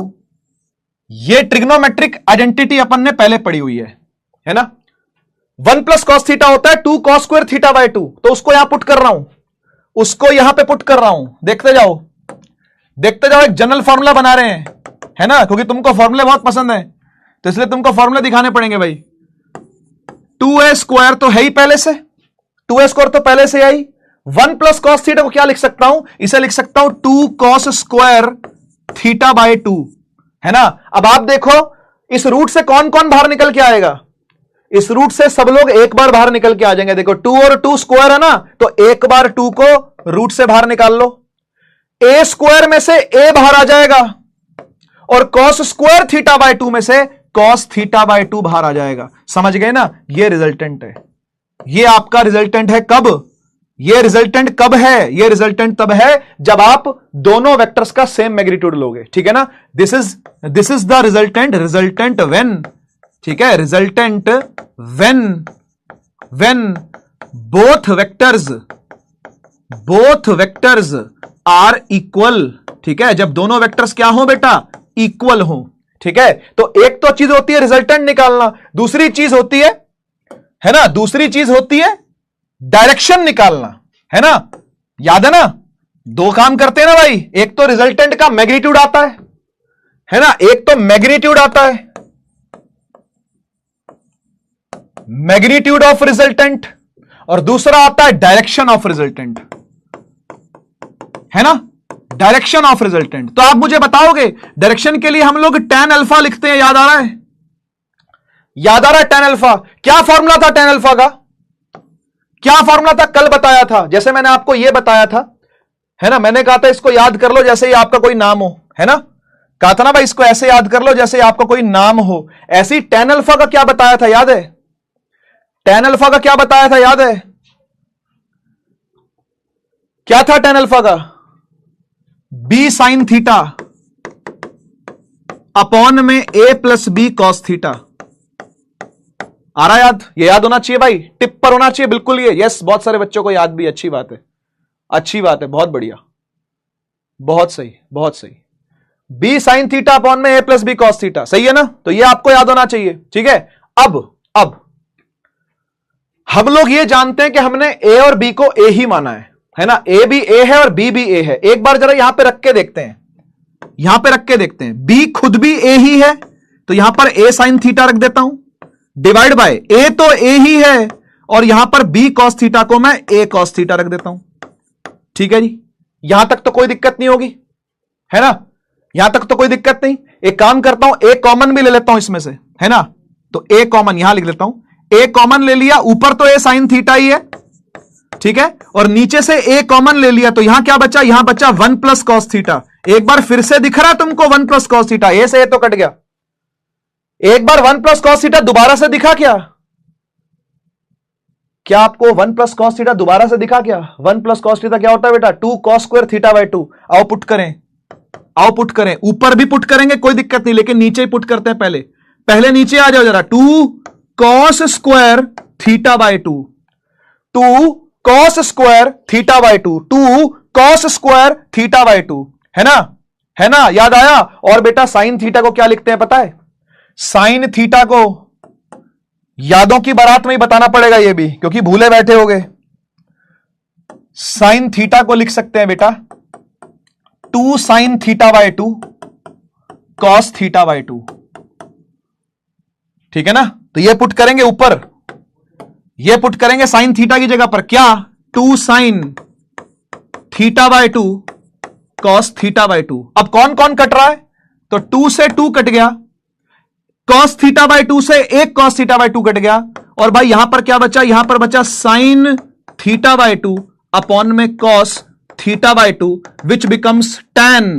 ये ट्रिग्नोमेट्रिक आइडेंटिटी अपन ने पहले पढ़ी हुई है ना। 1 प्लस कॉस थीटा होता है 2 कॉस स्क्वायर थीटा बाय 2, तो उसको यहां पुट कर रहा हूं, उसको यहां पे पुट कर रहा हूं, देखते जाओ, देखते जाओ। एक जनरल फॉर्मूला बना रहे हैं, है ना, क्योंकि तुमको फॉर्मूले बहुत पसंद है तो इसलिए तुमको फॉर्मूले दिखाने पड़ेंगे भाई। 2a स्क्वायर तो है ही पहले से, 2a स्क्वायर तो पहले से आई। 1 प्लस कॉस थीटा को क्या लिख सकता हूं? इसे लिख सकता हूं 2 कॉस स्क्वायर थीटा बाय 2, है ना। अब आप देखो इस रूट से कौन कौन बाहर निकल के आएगा? इस रूट से सब लोग एक बार बाहर निकल के आ जाएंगे। देखो 2 और 2 स्क्वायर है ना, तो एक बार 2 को रूट से बाहर निकाल लो, a स्क्वायर में से a बाहर आ जाएगा और कॉस स्क्वायर थीटा बाय 2 में से कॉस थीटा बाय 2 बाहर आ जाएगा। समझ गए ना? ये रिजल्टेंट है, ये आपका रिजल्टेंट है। कब? ये रिजल्टेंट कब है? ये रिजल्टेंट तब है जब आप दोनों वेक्टर्स का सेम मैग्नीट्यूड लोगे, ठीक है ना। This is the resultant when, ठीक है, resultant when both vectors are equal, ठीक है, जब दोनों वेक्टर्स क्या हो बेटा? इक्वल हो, ठीक है। तो एक तो चीज होती है रिजल्टेंट निकालना, दूसरी चीज होती है ना, दूसरी चीज होती है डायरेक्शन निकालना, है ना। याद है ना, दो काम करते हैं ना भाई, एक तो रिजल्टेंट का मैग्नीट्यूड आता है ना, एक तो मैग्नीट्यूड आता है, मैग्नीट्यूड ऑफ रिजल्टेंट, और दूसरा आता है डायरेक्शन ऑफ रिजल्टेंट, है ना, डायरेक्शन ऑफ रिजल्टेंट। तो आप मुझे बताओगे डायरेक्शन के लिए हम लोग tan अल्फा लिखते हैं, याद आ रहा है? याद आ रहा है tan अल्फा? क्या फॉर्मूला था tan अल्फा का? क्या फॉर्मूला था? कल बताया था, जैसे मैंने आपको यह बताया था, है ना। मैंने कहा था इसको याद कर लो जैसे ही आपका कोई नाम हो, है ना। कहा था ना भाई इसको ऐसे याद कर लो जैसे आपका कोई नाम हो। ऐसी tan अल्फा का क्या बताया था, याद है? tan अल्फा का क्या बताया था, याद है? क्या था tan अल्फा का? b साइन थीटा अपॉन में a plus B cos theta. आ रहा याद? ये याद होना चाहिए भाई, टिप पर होना चाहिए बिल्कुल ये। यस, बहुत सारे बच्चों को याद भी, अच्छी बात है, अच्छी बात है, बहुत बढ़िया, बहुत सही, बहुत सही। b साइन थीटा अपॉन में a plus B cos theta, सही है ना। तो ये आपको याद होना चाहिए, ठीक है। अब हम लोग ये जानते हैं कि हमने a और b को a ही माना है ना। a भी a है और b भी a है। एक बार जरा यहां पे रख के देखते हैं, यहां पे रख के देखते हैं। b खुद भी a ही है, तो यहां पर a साइन थीटा रख देता हूं, डिवाइड बाय a तो a ही है, और यहां पर b कॉस थीटा को मैं a कॉस थीटा रख देता हूं, ठीक है जी। यहां तक तो कोई दिक्कत नहीं होगी, है ना, यहां तक तो कोई दिक्कत नहीं। एक काम करता हूं, a कॉमन भी ले लेता हूं इसमें से, है ना। तो a कॉमन यहां लिख लेता हूं, a कॉमन ले लिया, ऊपर तो a साइन थीटा ही है, ठीक है, और नीचे से ए कॉमन ले लिया तो यहां क्या बचा, यहां बचा 1 प्लस कॉस थीटा। एक बार फिर से दिख रहा तुमको 1 प्लस कॉस थीटा, ए से ए तो कट गया। एक बार 1 प्लस कॉस थीटा दोबारा से दिखा क्या? क्या आपको 1 प्लस कॉस थीटा दोबारा से दिखा क्या? 1 प्लस कॉस थीटा क्या होता है बेटा? 2 कॉस स्क्वायर थीटा बाई 2। आओ पुट करें, आओ पुट करें। ऊपर भी पुट करेंगे कोई दिक्कत नहीं, लेकिन नीचे ही पुट करते हैं। पहले नीचे आ जाओ जरा। 2 cos square theta by 2, 2 cos square theta by 2, 2 cos square theta by 2, है ना, है ना, याद आया। और बेटा साइन थीटा को क्या लिखते हैं पता है? साइन थीटा को यादों की बारात में ही बताना पड़ेगा ये भी, क्योंकि भूले बैठे होगे। साइन थीटा को लिख सकते हैं बेटा 2 sine theta by 2 cos theta by 2, ठीक है ना। तो ये पुट करेंगे ऊपर, ये पुट करेंगे साइन थीटा की जगह पर क्या, 2 sine theta by 2 cos theta by 2। अब कौन कौन कट रहा है? तो 2 से 2 कट गया, कॉस थीटा बाई 2 से एक कॉस थीटा बाई 2 कट गया, और भाई यहां पर क्या बचा, यहां पर बचा साइन थीटा बाई 2 अपॉन में cos theta by 2 which becomes tan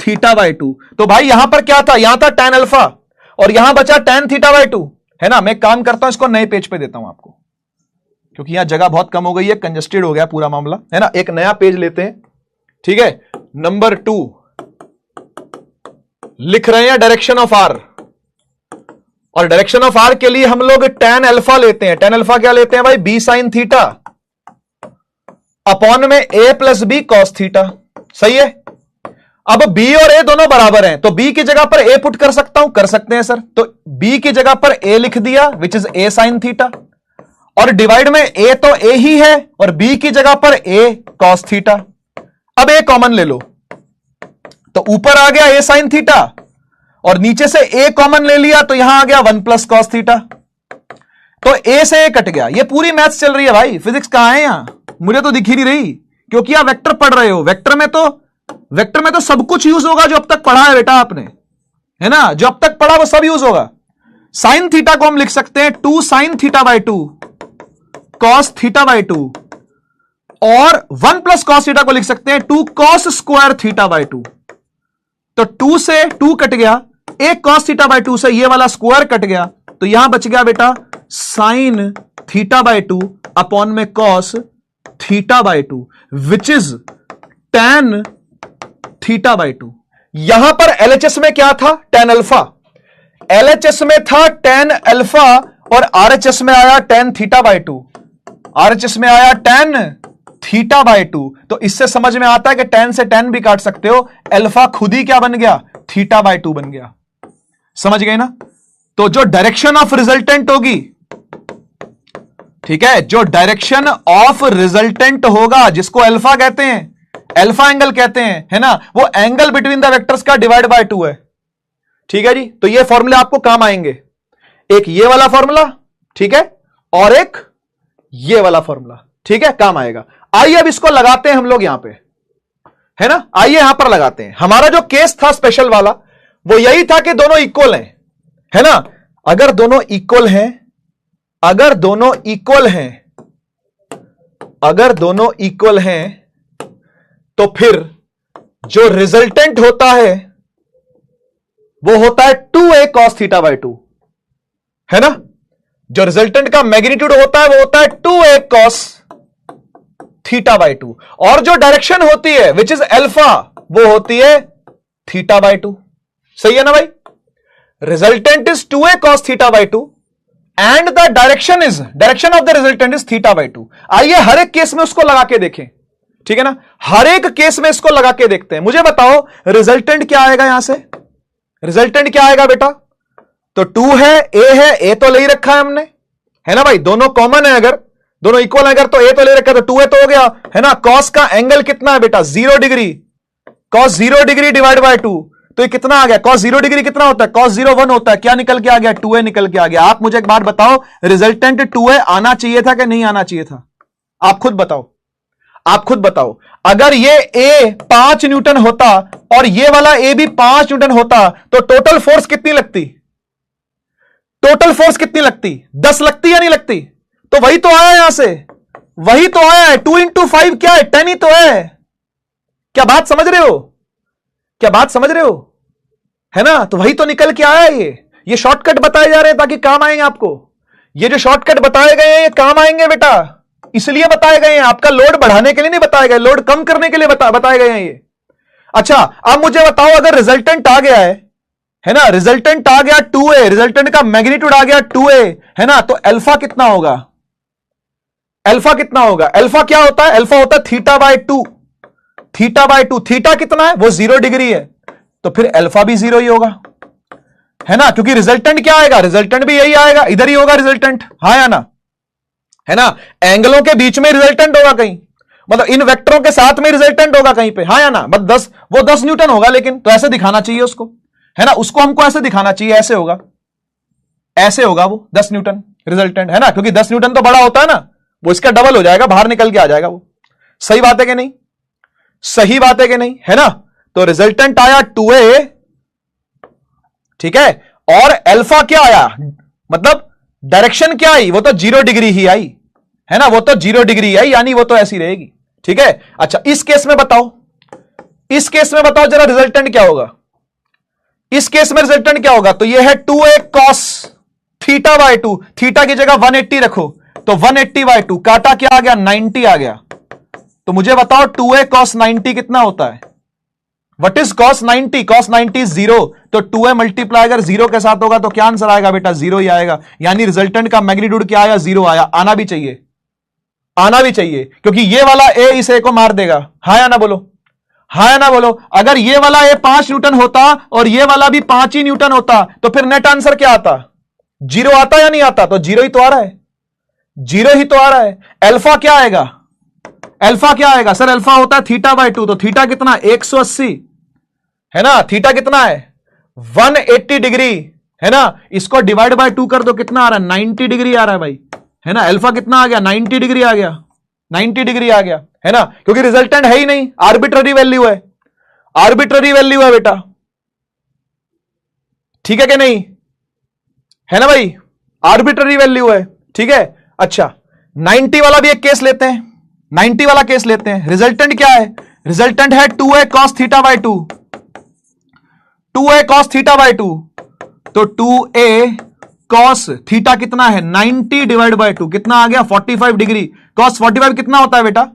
theta by 2। तो भाई यहां पर क्या था, यहां था टैन अल्फा, और यहां बचा टैन थीटा बाई 2, है ना। मैं काम करता हूं, इसको नए पेज पे देता हूं आपको, क्योंकि यहां जगह बहुत कम हो गई है, कंजेस्टेड हो गया पूरा मामला, है ना। एक नया पेज लेते हैं, ठीक है। नंबर 2 लिख रहे हैं डायरेक्शन ऑफ आर, और डायरेक्शन ऑफ आर के लिए हम लोग टैन अल्फा लेते हैं। टैन अल्फा क्या लेते हैं भाई? बी साइन थीटा अपॉन में ए प्लस बी कॉस थीटा, सही है। अब बी और ए दोनों बराबर हैं, तो बी की जगह पर ए पुट कर सकता हूं, कर सकते हैं सर। तो बी की जगह पर ए लिख दिया which is a sine theta, और डिवाइड में ए तो ए ही है, और बी की जगह पर ए कॉस थीटा। अब ए कॉमन ले लो, तो ऊपर आ गया ए साइन थीटा, और नीचे से ए कॉमन ले लिया तो यहां आ गया 1 प्लस कॉस थीटा। तो ए से ए कट गया। ये पूरी मैथ्स चल रही है भाई, फिजिक्स कहां है यहां? मुझे तो दिख ही नहीं रही, क्योंकि आप वेक्टर पढ़ रहे हो। वेक्टर में तो सब कुछ यूज होगा जो अब तक पढ़ा है बेटा आपने, है ना। जो अब तक पढ़ा वो सब यूज होगा। साइन थीटा को हम लिख सकते हैं 2 sine theta by 2 cos theta by 2, और 1 प्लस कॉस थीटा को लिख सकते हैं 2 कॉस स्क्वायर थीटा बाई 2। तो 2 से 2 कट गया, एक कॉस थीटा बाई 2 से ये वाला स्क्वायर कट गया, तो यहां बच गया बेटा साइन थीटा बाई 2 अपॉन में cos theta by 2 which is tan theta by 2। यहां पर एलएचएस में क्या था? Tan alpha. एलएचएस में था टैन अल्फा, और आरएचएस में आया टैन थीटा बाई 2। आरएचएस में आया टैन थीटा बाई 2। तो इससे समझ में आता है कि टैन से टैन भी काट सकते हो। अल्फा खुद ही क्या बन गया? थीटा बाई 2 बन गया। समझ गए ना। तो जो डायरेक्शन ऑफ रिजल्टेंट होगी, ठीक है, जो डायरेक्शन ऑफ रिजल्टेंट होगा, जिसको अल्फा कहते हैं, अल्फा एंगल कहते हैं, है ना, वो एंगल बिटवीन द वेक्टर्स का डिवाइड बाय 2 है। ठीक है जी। तो ये फॉर्मूले आपको काम आएंगे, एक ये वाला फॉर्मूला, ठीक है, और एक ये वाला फॉर्मूला, ठीक है, काम आएगा। आइए अब इसको लगाते हैं हम लोग यहां पे, है ना। आइए यहां पर लगाते हैं। हमारा जो केस था स्पेशल वाला, वो यही था कि दोनों इक्वल हैं, है ना। अगर दोनों इक्वल हैं, अगर दोनों इक्वल हैं, अगर दोनों इक्वल हैं, तो फिर जो रिजल्टेंट होता है वो होता है 2a cos थीटा बाई 2, है ना। जो रिजल्टेंट का मैग्नीट्यूड होता है वो होता है 2a cos थीटा बाई 2, और जो डायरेक्शन होती है विच इज अल्फा, वो होती है थीटा बाई 2। सही है ना भाई। Resultant is 2a cos theta by 2 and the direction of the resultant is theta by 2। आइए हर एक केस में उसको लगा के देखें, ठीक है ना। हर एक केस में इसको लगा के देखते हैं। मुझे बताओ रिजल्टेंट क्या आएगा यहां से, रिजल्टेंट क्या आएगा बेटा। तो 2 है, ए तो ले ही रखा है हमने, है ना भाई। दोनों कॉमन है, अगर दोनों इक्वल है, अगर तो ए तो ले रखा है, तो 2a तो हो गया, है ना। कॉस का एंगल कितना है बेटा? 0 degree. Cos 0 degree divide by 2, तो ये कितना आ गया? cos 0 डिग्री कितना होता है? cos 0 1 होता है। क्या निकल के आ गया? 2a निकल के आ गया। आप मुझे एक बात बताओ, रिजल्टेंट 2a आना चाहिए था कि नहीं आना चाहिए था? आप खुद बताओ, आप खुद बताओ। अगर ये a 5 न्यूटन होता और ये वाला a भी 5 न्यूटन होता, तो टोटल फोर्स कितनी लगती? टोटल फोर्स कितनी लगती? 10 लगती या नहीं लगती? तो वही तो आया यहां से, वही तो है, 2 इंटू 5 क्या है, 10 ही तो है। क्या बात समझ रहे हो, क्या बात समझ रहे हो, है ना। तो वही तो निकल के आया। ये शॉर्टकट बताए जा रहे हैं ताकि काम आएंगे आपको। ये जो शॉर्टकट बताए गए हैं ये काम आएंगे बेटा, इसलिए बताए गए हैं, आपका लोड बढ़ाने के लिए नहीं बताए गए, लोड कम करने के लिए बताए गए हैं ये। अच्छा अब मुझे बताओ, अगर रिजल्टेंट आ गया है ना, रिजल्टेंट आ गया 2a, रिजल्टेंट का मैग्नीट्यूड आ गया 2a, है ना, तो अल्फा कितना होगा, अल्फा कितना होगा, अल्फा क्या होता है, अल्फा होता है theta by 2, theta by 2, theta कितना है, वो 0 डिग्री है, तो फिर अल्फा भी 0 ही होगा, है ना, क्योंकि रिजल्टेंट क्या आएगा, रिजल्टेंट भी यही आएगा, इधर ही होगा रिजल्टेंट, हाँ या ना, है ना। एंगलों के बीच में रिजल्टेंट होगा कहीं, मतलब इन वेक्टरों के साथ में रिजल्टेंट होगा कहीं पे, हाँ या ना, बस 10 न्यूटन होगा, लेकिन तो ऐसे दिखाना चाहिए उसको, है ना, उसको हमको ऐसे दिखाना चाहिए, ऐसे होगा, ऐसे होगा वो 10 न्यूटन रिजल्टेंट, है ना, क्योंकि 10 न्यूटन तो बड़ा होता है ना, वो इसका डबल हो जाएगा, बाहर निकल के आ जाएगा वो। सही बात है कि नहीं, सही बात है कि नहीं, है ना। तो रिजल्टेंट आया 2a, ठीक है, और अल्फा क्या आया, मतलब डायरेक्शन क्या आई, वो तो 0 डिग्री ही आई, है ना, वो तो 0 डिग्री आई, यानी वो तो ऐसी रहेगी, ठीक है। अच्छा इस केस में बताओ, इस केस में बताओ जरा रिजल्टेंट क्या होगा, इस केस में रिजल्टेंट क्या होगा, तो ये है 2a cos theta by 2, theta की जगह 180 रखो, तो 180 बाय 2, काटा क्या आ गया, 90 आ गया। तो मुझे बताओ 2a cos 90 कितना होता है, what is cos 90, cos 90 is 0, तो 2a मल्टीप्लाई अगर 0 के साथ होगा तो क्या आंसर आएगा बेटा, 0 ही आएगा, यानी रिजल्टेंट का मैग्नीट्यूड क्या आया, 0 आया, आना भी चाहिए, आना भी चाहिए, क्योंकि ये वाला a इस a को मार देगा, हाँ या ना बोलो, हाँ या ना बोलो। अगर ये वाला a 5 न्यूटन होता और ये वाला भी 5 ही न्यूटन होता, तो फिर नेट आंसर क्या आता, 0 आता या नहीं आता, तो 0 ही तो आ रहा है, 0 ही तो आ रहा है। अल्फा क्या आएगा, अल्फा क्या आएगा, सर अल्फा होता है थीटा बाय 2, तो थीटा कितना 180, है ना, थीटा कितना है 180 डिग्री, है ना, इसको डिवाइड बाय 2 कर दो, कितना आ रहा है 90 डिग्री आ रहा है भाई, है ना, अल्फा कितना आ गया 90 डिग्री आ गया, 90 डिग्री आ गया, है ना, क्योंकि रिजल्टेंट है ही नहीं, आर्बिट्ररी वैल्यू है, आर्बिट्ररी वैल्यू है बेटा, ठीक है कि नहीं, है ना भाई, आर्बिट्ररी वैल्यू है, ठीक है। अच्छा 90 वाला भी एक केस लेते हैं, 90 वाला केस लेते हैं, रिजल्टेंट क्या है, रिजल्टेंट है 2a cos theta by 2, 2a cos theta by 2, तो 2a cos थीटा कितना है 90 डिवाइड बाय 2, कितना आ गया 45 डिग्री, cos 45 कितना होता है बेटा,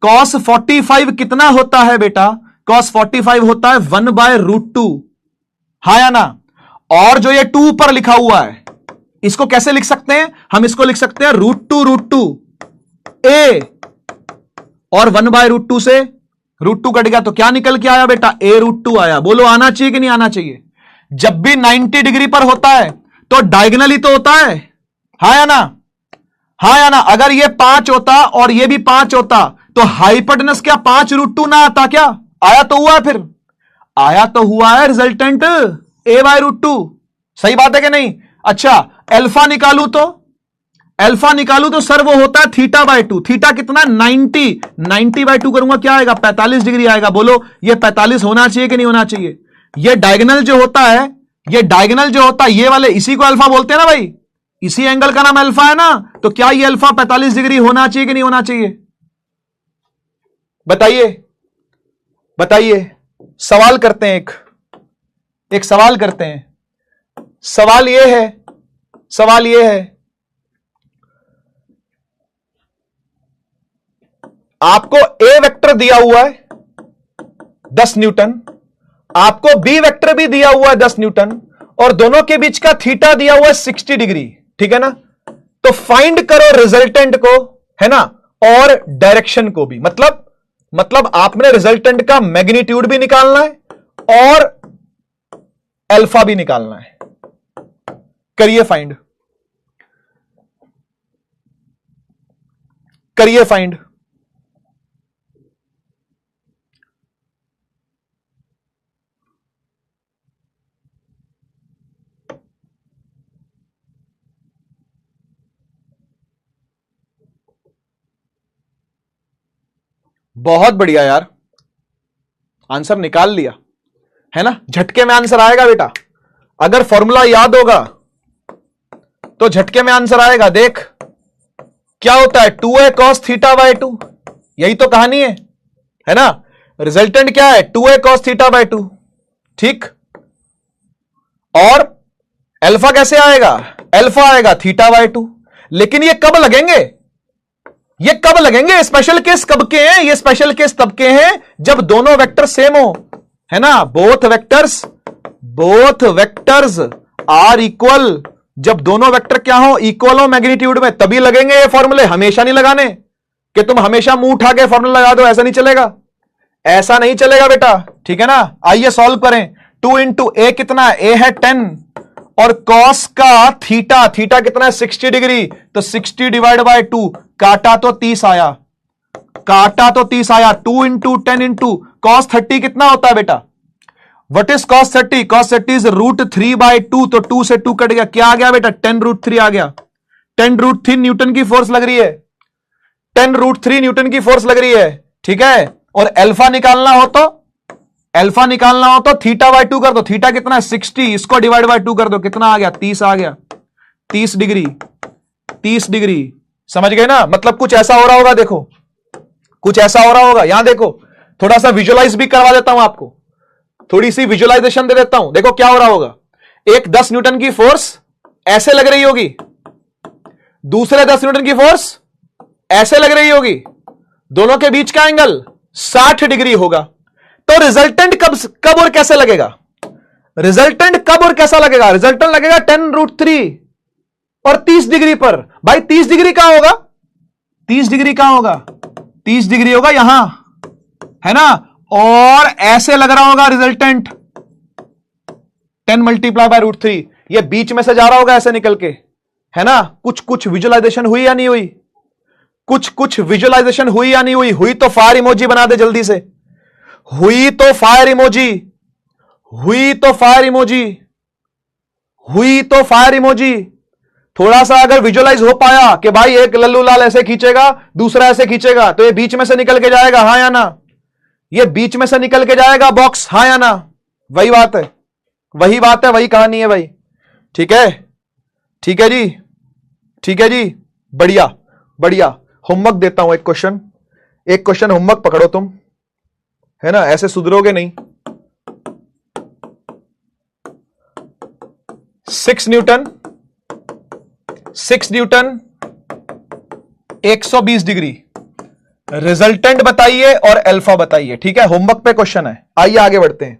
cos 45 कितना होता है बेटा, cos 45 होता है 1/√2, हाँ या ना। और जो ये 2 पर लिखा हुआ है इसको कैसे लिख सकते हैं, हम इसको लिख सकते हैं √2 a, और 1/√2 से √2 कट गया, तो क्या निकल के आया बेटा, a√2 आया। बोलो आना चाहिए कि नहीं आना चाहिए। जब भी 90 डिग्री पर होता है तो डायगोनल ही तो होता है, हाँ या ना, हाँ या ना। अगर ये 5 होता और ये भी 5 होता तो हाइपोटेनस क्या 5√2 ना आता, क्या आया तो हुआ है, फिर आया तो हुआ है रिजल्टेंट a/√2, सही बात है कि नहीं। अच्छा अल्फा निकालू तो, अल्फा निकालू तो सर वो होता है थीटा बाय 2, थीटा कितना 90, 90 बाय 2 करूंगा क्या आएगा 45 डिग्री आएगा। बोलो ये 45 होना चाहिए कि नहीं होना चाहिए। ये डायगोनल जो होता है, ये डायगोनल जो होता है ये वाले, इसी को अल्फा बोलते हैं ना भाई, इसी एंगल का नाम अल्फा है ना, तो क्या ये अल्फा 45 डिग्री होना चाहिए कि नहीं होना चाहिए, बताइए बताइए। सवाल करते हैं, एक सवाल करते हैं। सवाल ये है, सवाल ये है, आपको ए वेक्टर दिया हुआ है 10 न्यूटन, आपको बी वेक्टर भी दिया हुआ है 10 न्यूटन, और दोनों के बीच का थीटा दिया हुआ है 60 डिग्री, ठीक है ना। तो फाइंड करो रिजल्टेंट को, है ना, और डायरेक्शन को भी, मतलब आपने रिजल्टेंट का मैग्नीट्यूड भी निकालना है और अल्फा भी निकालना है। करिए फाइंड, करिए फाइंड। बहुत बढ़िया यार, आंसर निकाल लिया, है ना। झटके में आंसर आएगा बेटा, अगर फॉर्मूला याद होगा तो झटके में आंसर आएगा। देख क्या होता है 2a cos थीटा बाय 2, यही तो कहानी है ना। रिजल्टेंट क्या है 2a cos थीटा बाय 2, ठीक। और अल्फा कैसे आएगा, अल्फा आएगा थीटा बाय 2। लेकिन ये कब लगेंगे, ये कब लगेंगे, स्पेशल केस कब के हैं, ये स्पेशल केस तब के हैं जब दोनों वेक्टर सेम हो, है ना। बोथ वेक्टर्स आर इक्वल, जब दोनों वेक्टर क्या हो, इक्वल हो मैग्नीट्यूड में, तभी लगेंगे ये फॉर्मूले। हमेशा नहीं लगाने कि तुम हमेशा मुंह उठा के फॉर्मूला लगा दो, ऐसा नहीं चलेगा, ऐसा नहीं चलेगा बेटा, ठीक है ना। आइए सॉल्व करें। 2 इंटू ए कितना है, ए है 10 और कॉस का थीटा, थीटा कितना है 60 डिग्री, तो 60 डिवाइड बाय 2, काटा तो 30 आया, काटा तो 30 आया। 2 इंटू 10 इंटू कॉस 30 कितना होता है बेटा, what is cos 30, cos 30 is √3 by 2, तो 2 से 2 कट गया, क्या आ गया बेटा 10√3 आ गया। 10√3 न्यूटन की फोर्स लग रही है, 10√3 न्यूटन की फोर्स लग रही है, ठीक है। और अल्फा निकालना हो तो, अल्फा निकालना हो तो थीटा बाय 2 कर दो, थीटा कितना है 60, इसको डिवाइड बाय 2 कर दो, कितना आ गया 30 आ गया, 30 डिग्री, 30 डिग्री, समझ गए ना। मतलब कुछ ऐसा हो रहा होगा, देखो कुछ ऐसा हो रहा होगा, यहां देखो, थोड़ा सा विजुअलाइज भी करवा देता हूं आपको, थोड़ी सी विजुअलाइजेशन दे देता हूं। देखो क्या हो रहा होगा, एक 10 न्यूटन की फोर्स ऐसे लग रही होगी, दूसरे 10 न्यूटन की फोर्स ऐसे लग रही होगी, दोनों के बीच का एंगल 60 डिग्री होगा। तो रिजल्टेंट कब और कैसे लगेगा, रिजल्टेंट कब और कैसा लगेगा, रिजल्टेंट लगेगा 10√3 और 30 डिग्री पर। भाई 30 डिग्री कहां होगा, 30 डिग्री कहां होगा, 30 डिग्री होगा यहां, है ना। और ऐसे लग रहा होगा रिजल्टेंट 10 मल्टीप्लाई बाय √3, ये बीच में से जा रहा होगा ऐसे निकल के, है ना। कुछ विजुअलाइजेशन हुई या नहीं हुई, कुछ विजुअलाइजेशन हुई या नहीं हुई, हुई तो फायर इमोजी बना दे जल्दी से, हुई तो फायर इमोजी, हुई तो फायर इमोजी, हुई तो फायर इमोजी। थोड़ा सा अगर विजुअलाइज हो पाया कि भाई एक लल्लू लाल ऐसे खींचेगा, दूसरा ऐसे खींचेगा, तो ये बीच में से निकल के जाएगा, हां या ना, ये बीच में से निकल के जाएगा बॉक्स, हां या ना। वही बात है, वही बात है, वही कहानी है भाई, ठीक है, ठीक है जी, ठीक है जी, बढ़िया बढ़िया। होमवर्क देता हूं, एक क्वेश्चन होमवर्क पकड़ो तुम, है ना, ऐसे सुधरोगे नहीं। 6 न्यूटन 120 डिग्री, रिजल्टेंट बताइए और अल्फा बताइए, ठीक है। होमवर्क पे क्वेश्चन है, आइए आगे बढ़ते हैं।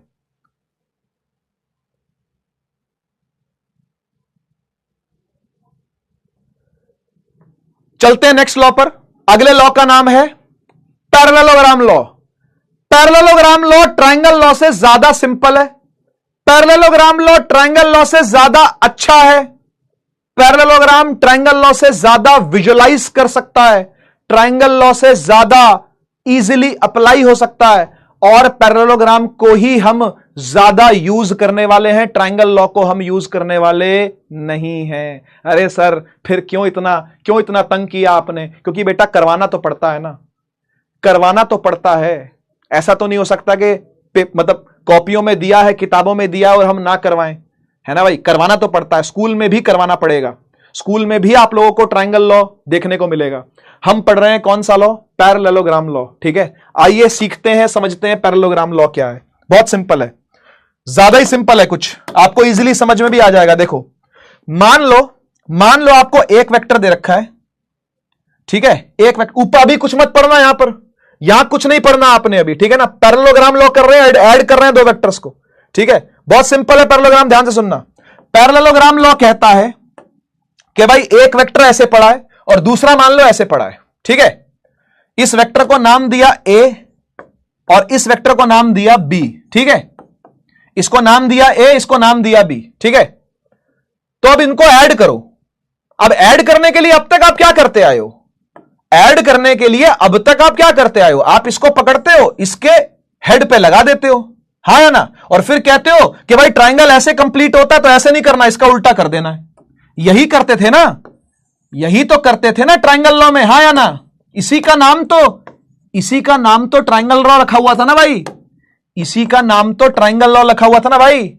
चलते हैं नेक्स्ट लॉ पर। अगले लॉ का नाम है parallelogram law. Parallelogram law triangle law से ज्यादा सिंपल है, पैरेललोग्राम लॉ ट्रायंगल लॉ से ज्यादा अच्छा है, पैरेललोग्राम ट्रायंगल लॉ से ज्यादा विजुअलाइज कर सकता है, ट्रायंगल लॉ से ज्यादा इजीली अप्लाई हो सकता है, और पैरेललोग्राम को ही हम ज्यादा यूज करने वाले हैं, ट्रायंगल लॉ को हम यूज करने वाले नहीं हैं। अरे सर फिर क्यों इतना तंग किया आपने, क्योंकि बेटा करवाना तो पड़ता है ना, करवाना तो पड़ता है। ऐसा तो नहीं हो सकता कि मतलब कॉपियों में दिया है, किताबों में दिया और हम ना करवाएं, है ना भाई, करवाना तो पड़ता है। स्कूल में भी करवाना पड़ेगा, स्कूल में भी आप लोगों को ट्रायंगल लॉ देखने को मिलेगा। हम पढ़ रहे हैं कौन सा लॉ, पैरेललोग्राम लॉ, ठीक है। आइए सीखते हैं, समझते हैं पैरेललोग्राम लॉ क्या है। बहुत सिंपल है, ज्यादा ही सिंपल है, कुछ आपको इजीली समझ में भी आ जाएगा। देखो मान लो आपको एक वेक्टर दे रखा है, ठीक है, एक वेक्टर, ऊपर अभी कुछ मत पढ़ना, यहां कुछ नहीं पढ़ना आपने अभी, ठीक है ना। पैरेललोग्राम लॉ कर रहे हैं, ऐड कर रहे हैं दो वेक्टर्स को, ठीक है। बहुत सिंपल है पैरेललोग्राम, ध्यान से सुनना। पैरेललोग्राम लॉ कहता है कि भाई एक वेक्टर ऐसे पड़ा है और दूसरा मान लो ऐसे पड़ा है, ठीक है। इस वेक्टर को नाम दिया ए और इस वेक्टर को नाम दिया बी, ठीक है। इसको नाम दिया ए, इसको नाम दिया बी, ठीक है। तो अब इनको ऐड करो। अब ऐड करने के लिए अब तक आप क्या करते आए हो, ऐड करने के लिए अब तक आप क्या करते आए हो, आप इसको पकड़ते हो, इसके हेड पे लगा देते हो, हाँ या ना, और फिर कहते हो कि भाई ट्रायंगल ऐसे कंप्लीट होता है तो ऐसे नहीं करना, इसका उल्टा कर देना है। यही करते थे ना, यही तो करते थे ना ट्रायंगल लॉ में, हाँ या ना। इसी का नाम तो ट्रायंगल लॉ रखा हुआ था ना भाई, इसी का नाम तो ट्रायंगल लॉ रखा हुआ था ना भाई,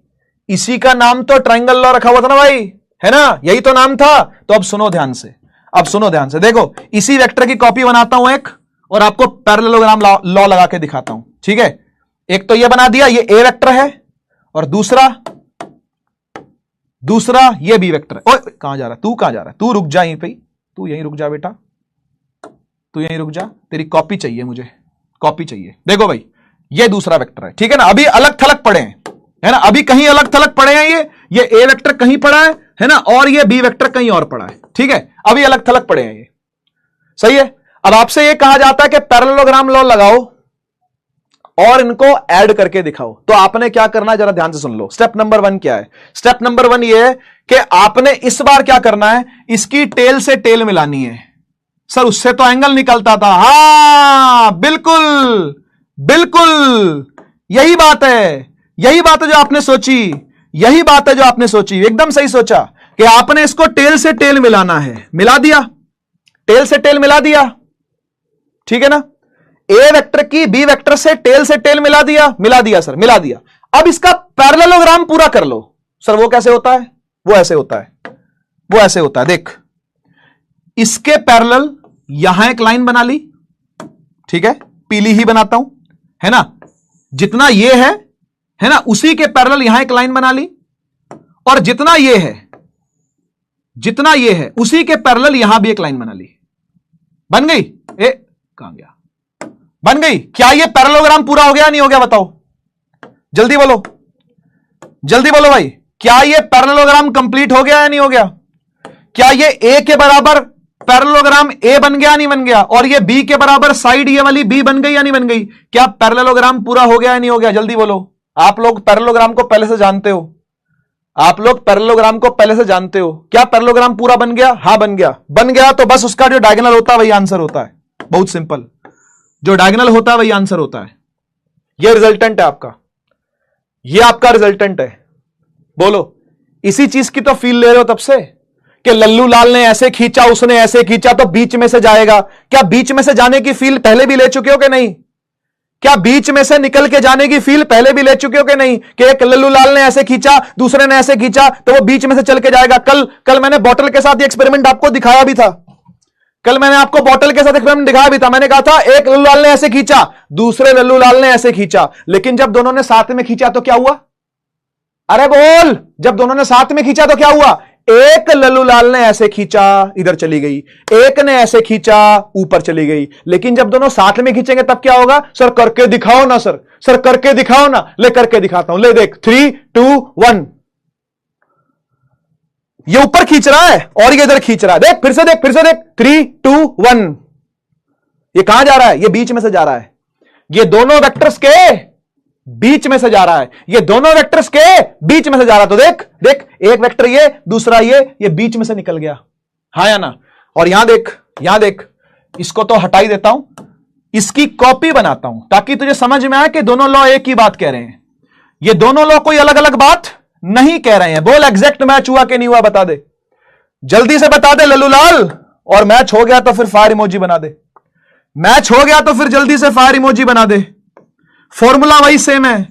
इसी का नाम तो ट्रायंगल लॉ रखा हुआ था ना भाई, है ना, यही तो नाम था। तो अब सुनो ध्यान से, अब सुनो ध्यान से, देखो इसी वेक्टर की कॉपी बनाता हूं एक, और आपको पैरेललोग्राम लॉ लगा के दिखाता हूं। ठीक है, एक तो ये बना दिया, ये ए वेक्टर है, और दूसरा ये बी वेक्टर है। ओए कहां जा रहा है, तू कहां जा रहा है, तू रुक जा यहीं पे, तू यहीं रुक जा बेटा, तू यहीं रुक जा, तेरी कॉपी चाहिए मुझे, कॉपी चाहिए। देखो भाई ये दूसरा वेक्टर है, ठीक है ना, अभी अलग थलग पड़े हैं, है ना, अभी कहीं अलग थलग पड़े हैं, ये ए वेक्टर कहीं पड़ा है ना, और ये बी वेक्टर कहीं और पड़ा है। ठीक है, अभी अलग थलग पड़े हैं ये, सही है। अब आपसे ये कहा जाता है कि पैरेललोग्राम लॉ लगाओ और इनको ऐड करके दिखाओ, तो आपने क्या करना है जरा ध्यान से सुन लो। स्टेप नंबर 1 क्या है? स्टेप नंबर 1 ये है कि आपने इस बार क्या करना है, इसकी टेल से टेल मिलानी है। सर उससे तो एंगल निकलता था, हां बिल्कुल बिल्कुल, यही बात है, यही बात है जो आपने सोची, यही बात है जो आपने सोची, एकदम सही सोचा कि आपने इसको टेल से टेल मिलाना है। मिला दिया, टेल से टेल मिला दिया, ठीक है ना, ए वेक्टर की बी वेक्टर से टेल मिला दिया सर, मिला दिया। अब इसका पैरेललोग्राम पूरा कर लो। सर वो कैसे होता है? वो ऐसे होता है, वो ऐसे होता है, देख इसके पैरेलल यहां एक लाइन बना ली, ठीक है, पीली ही बनाता हूं, है ना, जितना ये है ना, उसी के पैरेलल यहां एक लाइन बना ली, और जितना ये है उसी के पैरेलल यहां भी एक लाइन बना ली। बन गई? कहां गया? बन गई। क्या ये पैरेललोग्राम पूरा हो गया नहीं हो गया? बताओ जल्दी बोलो, जल्दी बोलो भाई, क्या ये पैरेललोग्राम कंप्लीट हो गया या नहीं हो गया? क्या ये ए के बराबर पैरेललोग्राम ए बन गया नहीं बन गया? और ये बी के बराबर साइड ये वाली बी बन गई या नहीं बन गई? क्या पैरेललोग्राम पूरा हो गया या नहीं हो गया? जल्दी बोलो। आप लोग पैरेललोग्राम को पहले से जानते हो, आप लोग पैरेललोग्राम को पहले से जानते हो। क्या पैरेललोग्राम पूरा बन गया? हां बन गया। बन गया तो बस उसका जो डायगोनल होता है वही आंसर होता है। बहुत सिंपल, जो डायगोनल होता है वही आंसर होता है। ये रिजल्टेंट है आपका, ये आपका रिजल्टेंट है। बोलो, इसी चीज की तो फील ले रहे हो तब से कि लल्लू लाल ने ऐसे खींचा, उसने ऐसे खींचा तो बीच में से जाएगा। क्या बीच में से जाने की फील पहले भी ले चुके हो कि नहीं? क्या बीच में से निकल के जाने की फील पहले भी ले चुके हो कि नहीं? कि एक लल्लू लाल ने ऐसे खींचा, दूसरे ने ऐसे खींचा, तो वो बीच में से चल के जाएगा। कल मैंने बॉटल के साथ ये एक्सपेरिमेंट आपको दिखाया भी था। कल मैंने आपको बॉटल के साथ एक्सपेरिमेंट दिखाया भी था। मैंने कहा था एक लल्लू लाल ने ऐसे खींचा, दूसरे लल्लू लाल ने ऐसे खींचा, लेकिन जब दोनों ने साथ में खींचा तो क्या हुआ? अरे बोल, जब दोनों ने साथ में खींचा तो क्या हुआ? एक लल्लू लाल ने ऐसे खींचा, इधर चली गई, एक ने ऐसे खींचा, ऊपर चली गई। लेकिन जब दोनों साथ में खींचेंगे तब क्या होगा? सर करके दिखाओ ना, सर करके दिखाओ ना। ले करके दिखाता हूं, ले देख, 3 2 1। ये ऊपर खींच रहा है और ये इधर खींच रहा है। देख फिर से देख, 3 2 1। ये कहां जा रहा है? ये बीच में से जा रहा है। ये दोनों वेक्टर्स के बीच में से जा रहा है, ये दोनों वेक्टर्स के बीच में से जा रहा है। तो देख एक वेक्टर ये, दूसरा ये बीच में से निकल गया, हाँ या ना? और यहां देख, इसको तो हटा ही देता हूं, इसकी कॉपी बनाता हूं ताकि तुझे समझ में आए कि दोनों लॉ एक ही बात कह रहे हैं। ये दोनों लॉ कोई अलग अलग बात नहीं कह रहे हैं। बोल एग्जैक्ट मैच हुआ कि नहीं हुआ? बता दे, जल्दी से बता दे लल्लू लाल। और मैच हो गया तो फिर फायर इमोजी बना दे, मैच हो गया तो फिर जल्दी से फायर इमोजी बना दे। फॉर्मूला वही सेम है,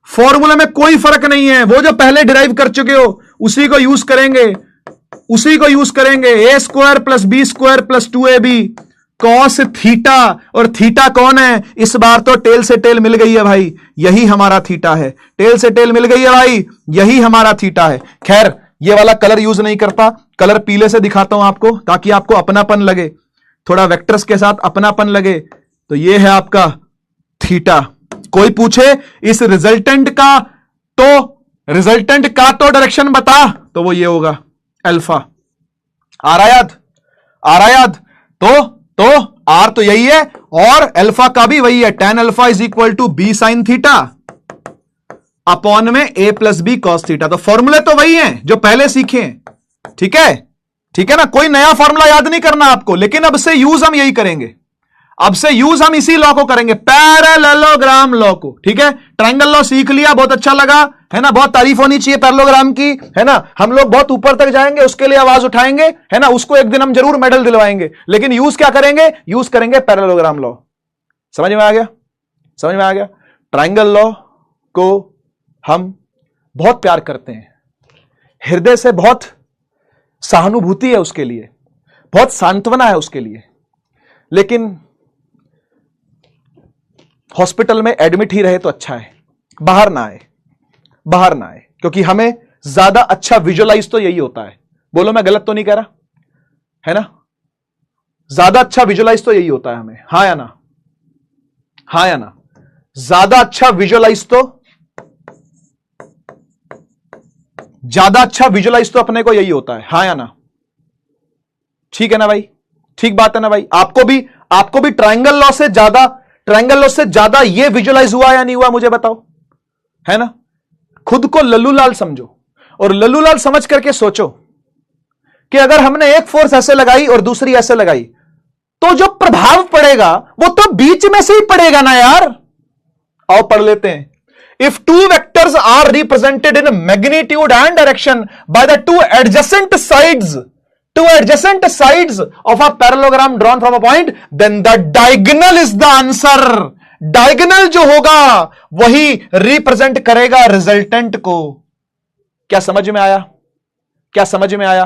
फॉर्मूला में कोई फर्क नहीं है। वो जो पहले डिराइव कर चुके हो उसी को यूज करेंगे। A square plus B square plus 2ab cos theta. और थीटा कौन है? इस बार तो टेल से टेल मिल गई है भाई, यही हमारा थीटा है। टेल से टेल मिल गई है भाई, यही हमारा थीटा है। खैर ये वाला कलर यूज नहीं करता, कलर पीले से दिखाता हूं आपको ताकि आपको अपनापन लगे, थोड़ा वेक्टर्स के साथ अपनापन लगे। तो ये है आपका थीटा। कोई पूछे इस रिजल्टेंट का तो डायरेक्शन बता, तो वो ये होगा अल्फा। आ रहा याद? तो आर तो यही है और अल्फा का भी वही है। tan alpha is equal to B sine theta upon में a plus B cos theta. तो फॉर्मूले तो वही हैं जो पहले सीखे हैं, ठीक है ना? कोई नया फॉर्मूला याद नहीं करना आपको, लेकिन अब से यूज हम यही करेंगे। अब से यूज हम इसी लॉ को करेंगे, पैरेललोग्राम लॉ को, ठीक है? ट्रायंगल लॉ सीख लिया, बहुत अच्छा लगा, है ना? बहुत तारीफ होनी चाहिए पैरेललोग्राम की, है ना? हम लोग बहुत ऊपर तक जाएंगे, उसके लिए आवाज उठाएंगे, है ना? उसको एक दिन हम जरूर मेडल दिलवाएंगे। लेकिन यूज क्या करेंगे? यूज करेंगे पैरेललोग्राम लॉ। समझ में आ गया? ट्रायंगल लॉ को हम बहुत प्यार करते हैं, हृदय से बहुत सहानुभूति है उसके लिए, बहुत सांत्वना है उसके लिए, लेकिन हॉस्पिटल में एडमिट ही रहे तो अच्छा है, बाहर ना आए, बाहर ना आए, क्योंकि हमें ज्यादा अच्छा विजुअलाइज तो यही होता है। बोलो मैं गलत तो नहीं कह रहा, है ना? ज्यादा अच्छा विजुअलाइज तो यही होता है हमें, हां या ना? हां या ना? ज्यादा अच्छा विजुअलाइज तो, ज्यादा अच्छा विजुअलाइज तो अपने को यही होता है, हां या ना? ठीक है ना भाई? ठीक बात है ना भाई? आपको भी ट्रायंगल लॉ से ज्यादा ये विजुअलाइज हुआ या नहीं हुआ, मुझे बताओ, है ना? खुद को लल्लूलाल समझो और लल्लूलाल समझ करके सोचो कि अगर हमने एक फोर्स ऐसे लगाई और दूसरी ऐसे लगाई तो जो प्रभाव पड़ेगा वो तो बीच में से ही पड़ेगा ना यार। आओ पढ़ लेते हैं। If two vectors are represented in magnitude and direction by the two adjacent sides of a parallelogram drawn from a point, then the diagonal is the answer. Diagonal जो होगा वही रिप्रेजेंट करेगा रिजल्टेंट को। क्या समझ में आया? क्या समझ में आया?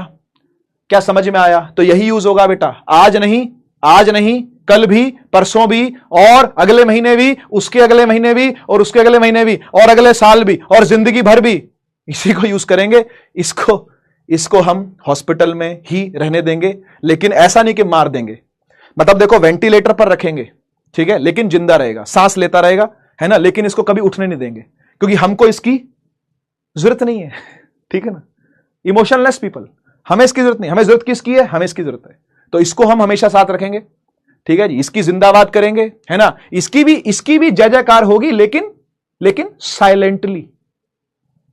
क्या समझ में आया? तो यही यूज होगा बेटा, आज नहीं कल भी, परसों भी, और अगले महीने भी, उसके अगले महीने भी, और उसके अगले महीने भी, और अगले साल भी, और जिंदगी भर भी इसी को यूज करेंगे। इसको हम हॉस्पिटल में ही रहने देंगे, लेकिन ऐसा नहीं कि मार देंगे। मतलब देखो, वेंटिलेटर पर रखेंगे, ठीक है, लेकिन जिंदा रहेगा, सांस लेता रहेगा, है ना, लेकिन इसको कभी उठने नहीं देंगे, क्योंकि हमको इसकी जरूरत नहीं है। ठीक है ना? इमोशनलेस पीपल, हमें इसकी जरूरत नहीं। हमें जरूरत किसकी है? हमें इसकी जरूरत है, तो इसको हम हमेशा साथ रखेंगे। ठीक है जी, इसकी जिंदाबाद करेंगे, है ना, इसकी भी जय जयकार होगी, लेकिन साइलेंटली।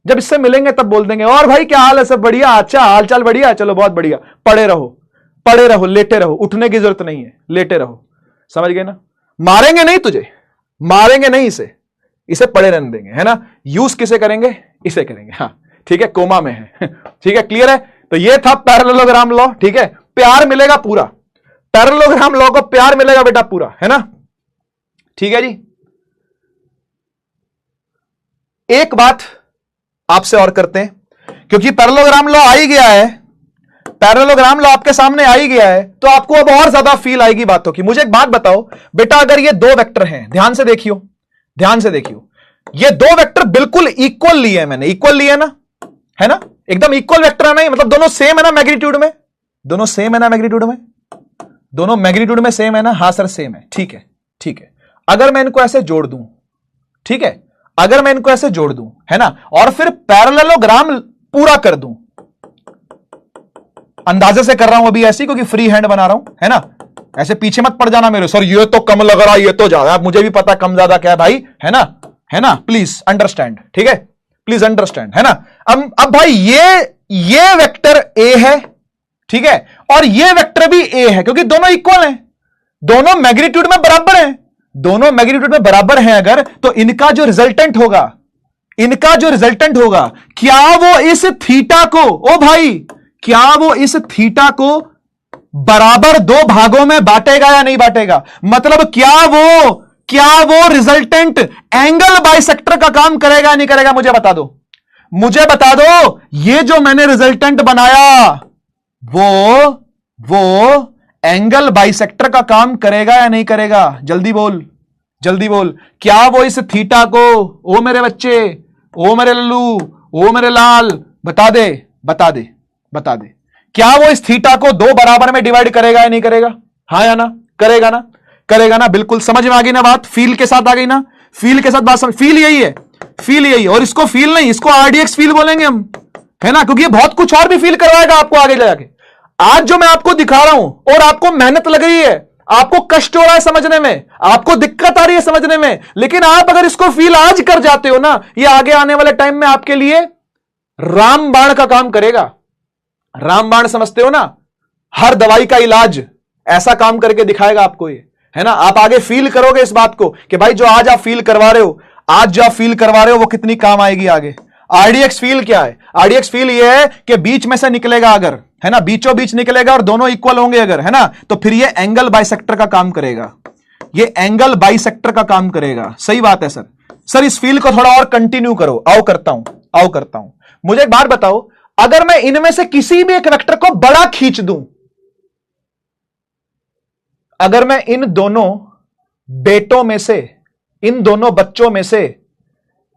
जब इससे मिलेंगे तब बोल देंगे, और भाई क्या हाल है, सब बढ़िया, अच्छा हाल चाल बढ़िया, चलो बहुत बढ़िया, पड़े रहो, लेटे रहो, उठने की जरूरत नहीं है, लेटे रहो। समझ गए ना? मारेंगे नहीं तुझे, मारेंगे नहीं, इसे पड़े रहने देंगे, है ना? यूज किसे करेंगे? इसे करेंगे। हाँ ठीक है, कोमा में है। ठीक है, क्लियर है? तो ये था पैरेललोग्राम लॉ। ठीक है, प्यार मिलेगा पूरा, पैरेललोग्राम लॉ को प्यार मिलेगा बेटा पूरा, है ना? ठीक है जी। एक बात आपसे और करते हैं, क्योंकि पैरेललोग्राम लॉ आ ही गया है, पैरेललोग्राम लॉ आपके सामने आ ही गया है, तो आपको अब और ज्यादा फील आएगी बातों की। मुझे एक बात बताओ बेटा, अगर ये दो वेक्टर हैं, ध्यान से देखियो, ये दो वेक्टर बिल्कुल इक्वल लिए हैं मैंने, इक्वल लिए ना, है ना, एकदम इक्वल वेक्टर है ना, मतलब दोनों सेम है ना मैग्नीट्यूड में, दोनों सेम है ना मैग्नीट्यूड में, दोनों मैग्नीट्यूड में सेम है ना? हां सर सेम है। ठीक है, अगर मैं इनको ऐसे जोड़ दूं, ठीक है, अगर मैं इनको ऐसे जोड़ दूं, है ना, और फिर पैरेललोग्राम पूरा कर दूं, अंदाजे से कर रहा हूं अभी ऐसे, क्योंकि फ्री हैंड बना रहा हूं, है ना, ऐसे पीछे मत पड़ जाना मेरे, सर ये तो कम लग रहा है, ये तो ज्यादा, मुझे भी पता कम ज्यादा क्या है भाई, है ना, प्लीज अंडरस्टैंड। ठीक है, प्लीज अंडरस्टैंड, है ना? अब भाई ये वेक्टर ए है, ठीक है, और ये वेक्टर भी ए है, क्योंकि दोनों इक्वल हैं, दोनों मैग्नीट्यूड में बराबर हैं, दोनों मैग्नीट्यूड में बराबर हैं अगर, तो इनका जो रिजल्टेंट होगा, क्या वो इस थीटा को, ओ भाई, क्या वो इस थीटा को बराबर दो भागों में बांटेगा या नहीं बांटेगा? मतलब क्या वो रिजल्टेंट एंगल बाइसेक्टर का काम करेगा या नहीं करेगा? मुझे बता दो, ये जो मैंने रिजल्टेंट बनाया वो एंगल बाइसेक्टर का काम करेगा या नहीं करेगा? जल्दी बोल, क्या वो इस थीटा को, ओ मेरे बच्चे, ओ मेरे लल्लू, ओ मेरे लाल, बता दे, क्या वो इस थीटा को दो बराबर में डिवाइड करेगा या नहीं करेगा? हाँ या ना? करेगा ना? बिल्कुल समझ में आ गई ना बात? फील के साथ आ गई ना? फील के साथ बात समझ, फील यही है, और इसको फील नहीं, इसको आरडीएक्स फील बोलेंगे हम, है ना, क्योंकि ये बहुत कुछ और भी फील करवाएगा आपको आगे जाके। आज जो मैं आपको दिखा रहा हूं, और आपको मेहनत लग रही है, आपको कष्ट हो रहा है समझने में, आपको दिक्कत आ रही है समझने में, लेकिन आप अगर इसको फील आज कर जाते हो ना, ये आगे आने वाले टाइम में आपके लिए रामबाण का काम करेगा। रामबाण समझते हो ना? हर दवाई का इलाज ऐसा काम करके दिखाएगा आपको ये, है ना? आप आगे फील करोगे इस बात को कि भाई जो आज आप फील करवा रहे हो, वो कितनी काम आएगी आगे। आरडीएक्स फील क्या है? आरडीएक्स फील ये है कि बीच में से निकलेगा अगर, है ना, बीचों बीच निकलेगा और दोनों इक्वल होंगे अगर, है ना, तो फिर ये एंगल बाइसेक्टर का काम करेगा, ये एंगल बाइसेक्टर का काम करेगा। सही बात है सर, इस फील को थोड़ा और कंटिन्यू करो। आओ करता हूं। मुझे एक बात बताओ, अगर मैं इनमें से किसी भी एक वेक्टर को बड़ा खींच दूं, अगर मैं इन दोनों बेटों में से, इन दोनों बच्चों में से,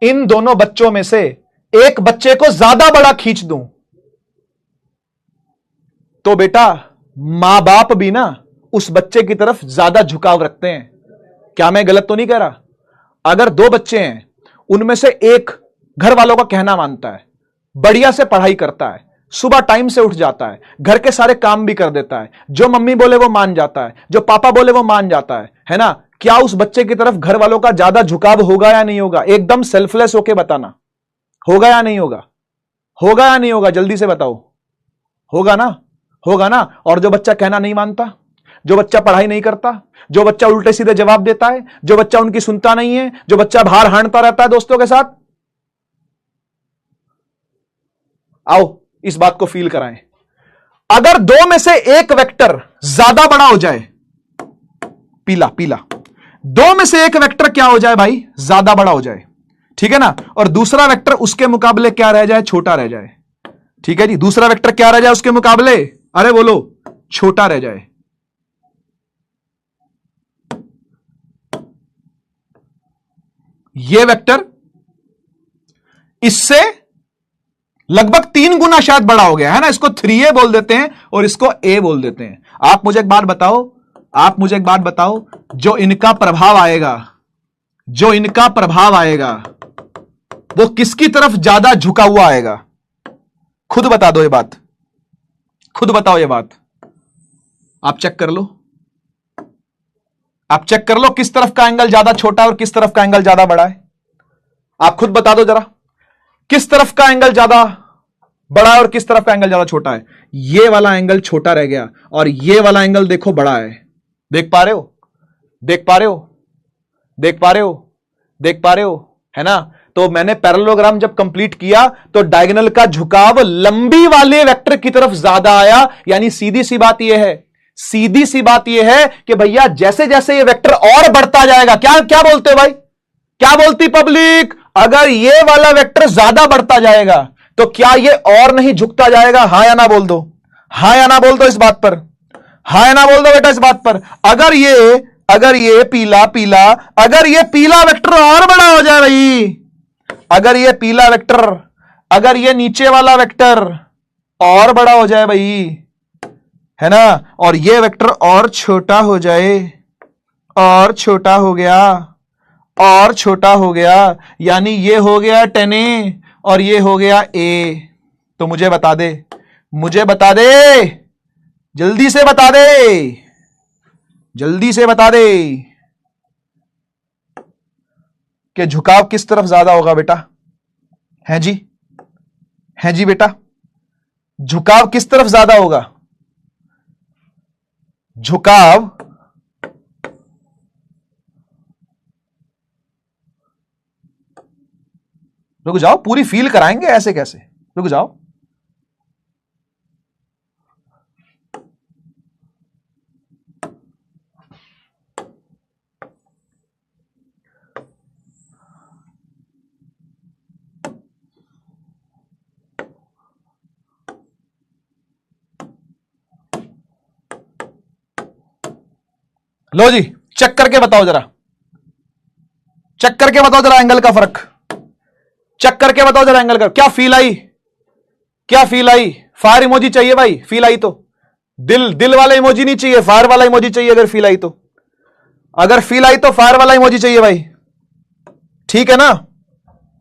इन दोनों बच्चों में से एक बच्चे को ज्यादा बड़ा खींच दूं, तो बेटा मां बाप भी ना उस बच्चे की तरफ ज्यादा झुकाव रखते हैं। क्या मैं गलत तो नहीं कह रहा? अगर दो बच्चे हैं, उनमें से एक घर वालों का कहना मानता है, बढ़िया से पढ़ाई करता है, सुबह टाइम से उठ जाता है, घर के सारे काम भी कर देता है, जो मम्मी बोले वो मान जाता है, जो पापा बोले वो मान जाता है ना, क्या उस बच्चे की तरफ घर वालों का ज्यादा झुकाव होगा या नहीं होगा? एकदम सेल्फलेस होके बताना, होगा या नहीं होगा? होगा या नहीं होगा? जल्दी से बताओ। होगा ना? होगा ना? और जो बच्चा कहना नहीं मानता, जो बच्चा पढ़ाई नहीं करता, जो बच्चा उल्टे सीधे जवाब देता है, जो बच्चा उनकी सुनता नहीं है, जो बच्चा बाहर हांडता रहता है दोस्तों के साथ, आओ इस बात को फील कराएं। अगर दो में से एक वेक्टर ज्यादा बड़ा हो जाए, पीला पीला, दो में से एक वेक्टर क्या हो जाए भाई? ज्यादा बड़ा हो जाए, ठीक है ना, और दूसरा वेक्टर उसके मुकाबले क्या रह जाए? छोटा रह जाए। ठीक है जी, दूसरा वेक्टर क्या रह जाए उसके मुकाबले? अरे बोलो, छोटा रह जाए। ये वेक्टर इससे लगभग 3 गुना शायद बड़ा हो गया है ना, इसको 3a बोल देते हैं और इसको a बोल देते हैं। आप मुझे एक बात बताओ, आप मुझे एक बात बताओ, जो इनका प्रभाव आएगा, जो इनका प्रभाव आएगा वो किसकी तरफ ज्यादा झुका हुआ आएगा? खुद बता दो ये बात, खुद बताओ ये बात। आप चेक कर लो, आप चेक कर लो किस तरफ का एंगल ज्यादा छोटा है और किस तरफ का एंगल ज्यादा बड़ा है। आप खुद बता दो जरा, किस तरफ का एंगल ज्यादा बड़ा है और किस तरफ का एंगल ज्यादा छोटा है? ये वाला एंगल छोटा रह गया और ये वाला एंगल देखो बड़ा है। देख पा रहे हो? देख पा रहे हो? देख पा रहे हो? देख पा रहे हो? है ना? तो मैंने पैरेललोग्राम जब कंप्लीट किया तो डायगोनल का झुकाव लंबी वाले वेक्टर की तरफ ज्यादा आया। यानी सीधी सी बात यह है, सीधी सी बात यह है कि भैया जैसे जैसे ये वेक्टर और बढ़ता जाएगा, क्या क्या बोलते हो भाई? क्या बोलती पब्लिक? अगर ये वाला वेक्टर ज्यादा बढ़ता जाएगा तो क्या ये और नहीं झुकता जाएगा? हां या ना बोल दो, हां या ना बोल दो इस बात पर, हां या ना बोल दो बेटा इस बात पर। अगर ये पीला पीला, अगर ये पीला वेक्टर और बड़ा हो जाए भाई, अगर ये पीला वेक्टर, अगर ये नीचे वाला वेक्टर और बड़ा हो जाए भाई, है ना, और ये वेक्टर और छोटा हो जाए, और छोटा हो गया, और छोटा हो गया, यानी ये हो गया 10a और ये हो गया a, तो मुझे बता दे, मुझे बता दे, जल्दी से बता दे, जल्दी से बता दे कि झुकाव किस तरफ ज्यादा होगा बेटा? है जी? है जी बेटा? झुकाव किस तरफ ज्यादा होगा? झुकाव रुक जाओ, पूरी फील कराएंगे, ऐसे कैसे? रुक जाओ, लो जी, चेक करके बताओ जरा, चेक करके बताओ जरा एंगल का फर्क, चेक करके बताओ जरा एंगल का। क्या फील आई? क्या फील आई? फायर इमोजी चाहिए भाई, फील आई तो। दिल वाला इमोजी नहीं चाहिए, फायर वाला इमोजी चाहिए अगर फील आई तो। अगर फील आई तो फायर वाला इमोजी चाहिए भाई। ठीक है ना?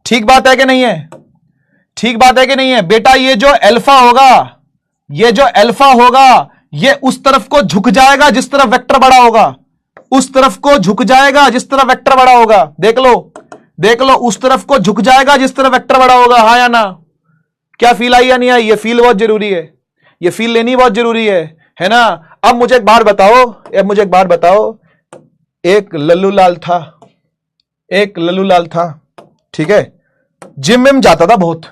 ठीक बात है कि नहीं है? ठीक बात है कि नहीं है बेटा? ये जो अल्फा होगा, ये जो अल्फा होगा, ये उस तरफ को झुक जाएगा जिस तरफ वेक्टर बड़ा होगा, उस तरफ को झुक जाएगा जिस तरफ वेक्टर बड़ा होगा। देख लो, देख लो, उस तरफ को झुक जाएगा जिस तरफ वेक्टर बड़ा होगा। हाँ या ना? क्या फील आई या नहीं आई? ये फील बहुत जरूरी है, ये फील लेनी बहुत जरूरी है ना? अब मुझे एक बात बताओ, अब मुझे एक बात बताओ, एक लल्लू लाल था, एक लल्लू लाल था, ठीक है, जिम में जाता था, बहुत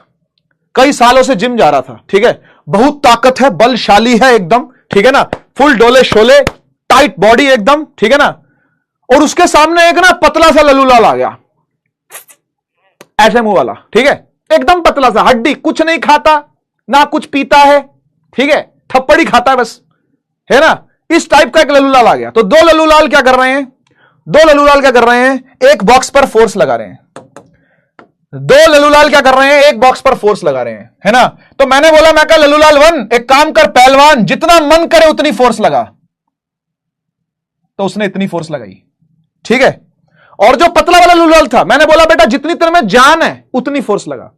कई सालों से जिम जा रहा था, ठीक है, बहुत ताकत है, बलशाली है एकदम, ठीक है ना, फुल डोले शोले, टाइट बॉडी एकदम, ठीक है ना, और उसके सामने एक ना पतला सा लल्लू लाल आ गया, ऐसे मुंह वाला, ठीक है, एकदम पतला सा, हड्डी, कुछ नहीं खाता ना कुछ पीता है, ठीक है, थप्पड़ ही खाता है बस, है ना, इस टाइप का एक लल्लूलाल आ गया। तो दो लल्लूलाल क्या कर रहे हैं, दो लल्लूलाल क्या कर रहे हैं, एक बॉक्स पर फोर्स लगा रहे हैं। दो लल्लूलाल क्या कर रहे हैं, एक बॉक्स पर फोर्स लगा रहे हैं, है ना। तो मैंने बोला, मैं कहा लल्लूलाल 1 एक काम कर पहलवान, जितना मन करे उतनी फोर्स लगा। तो उसने इतनी फोर्स लगाई, ठीक है। और जो पतला वाला लल्लूलाल था, मैंने बोला बेटा जितनी तेरे में जान है उतनी फोर्स लगा।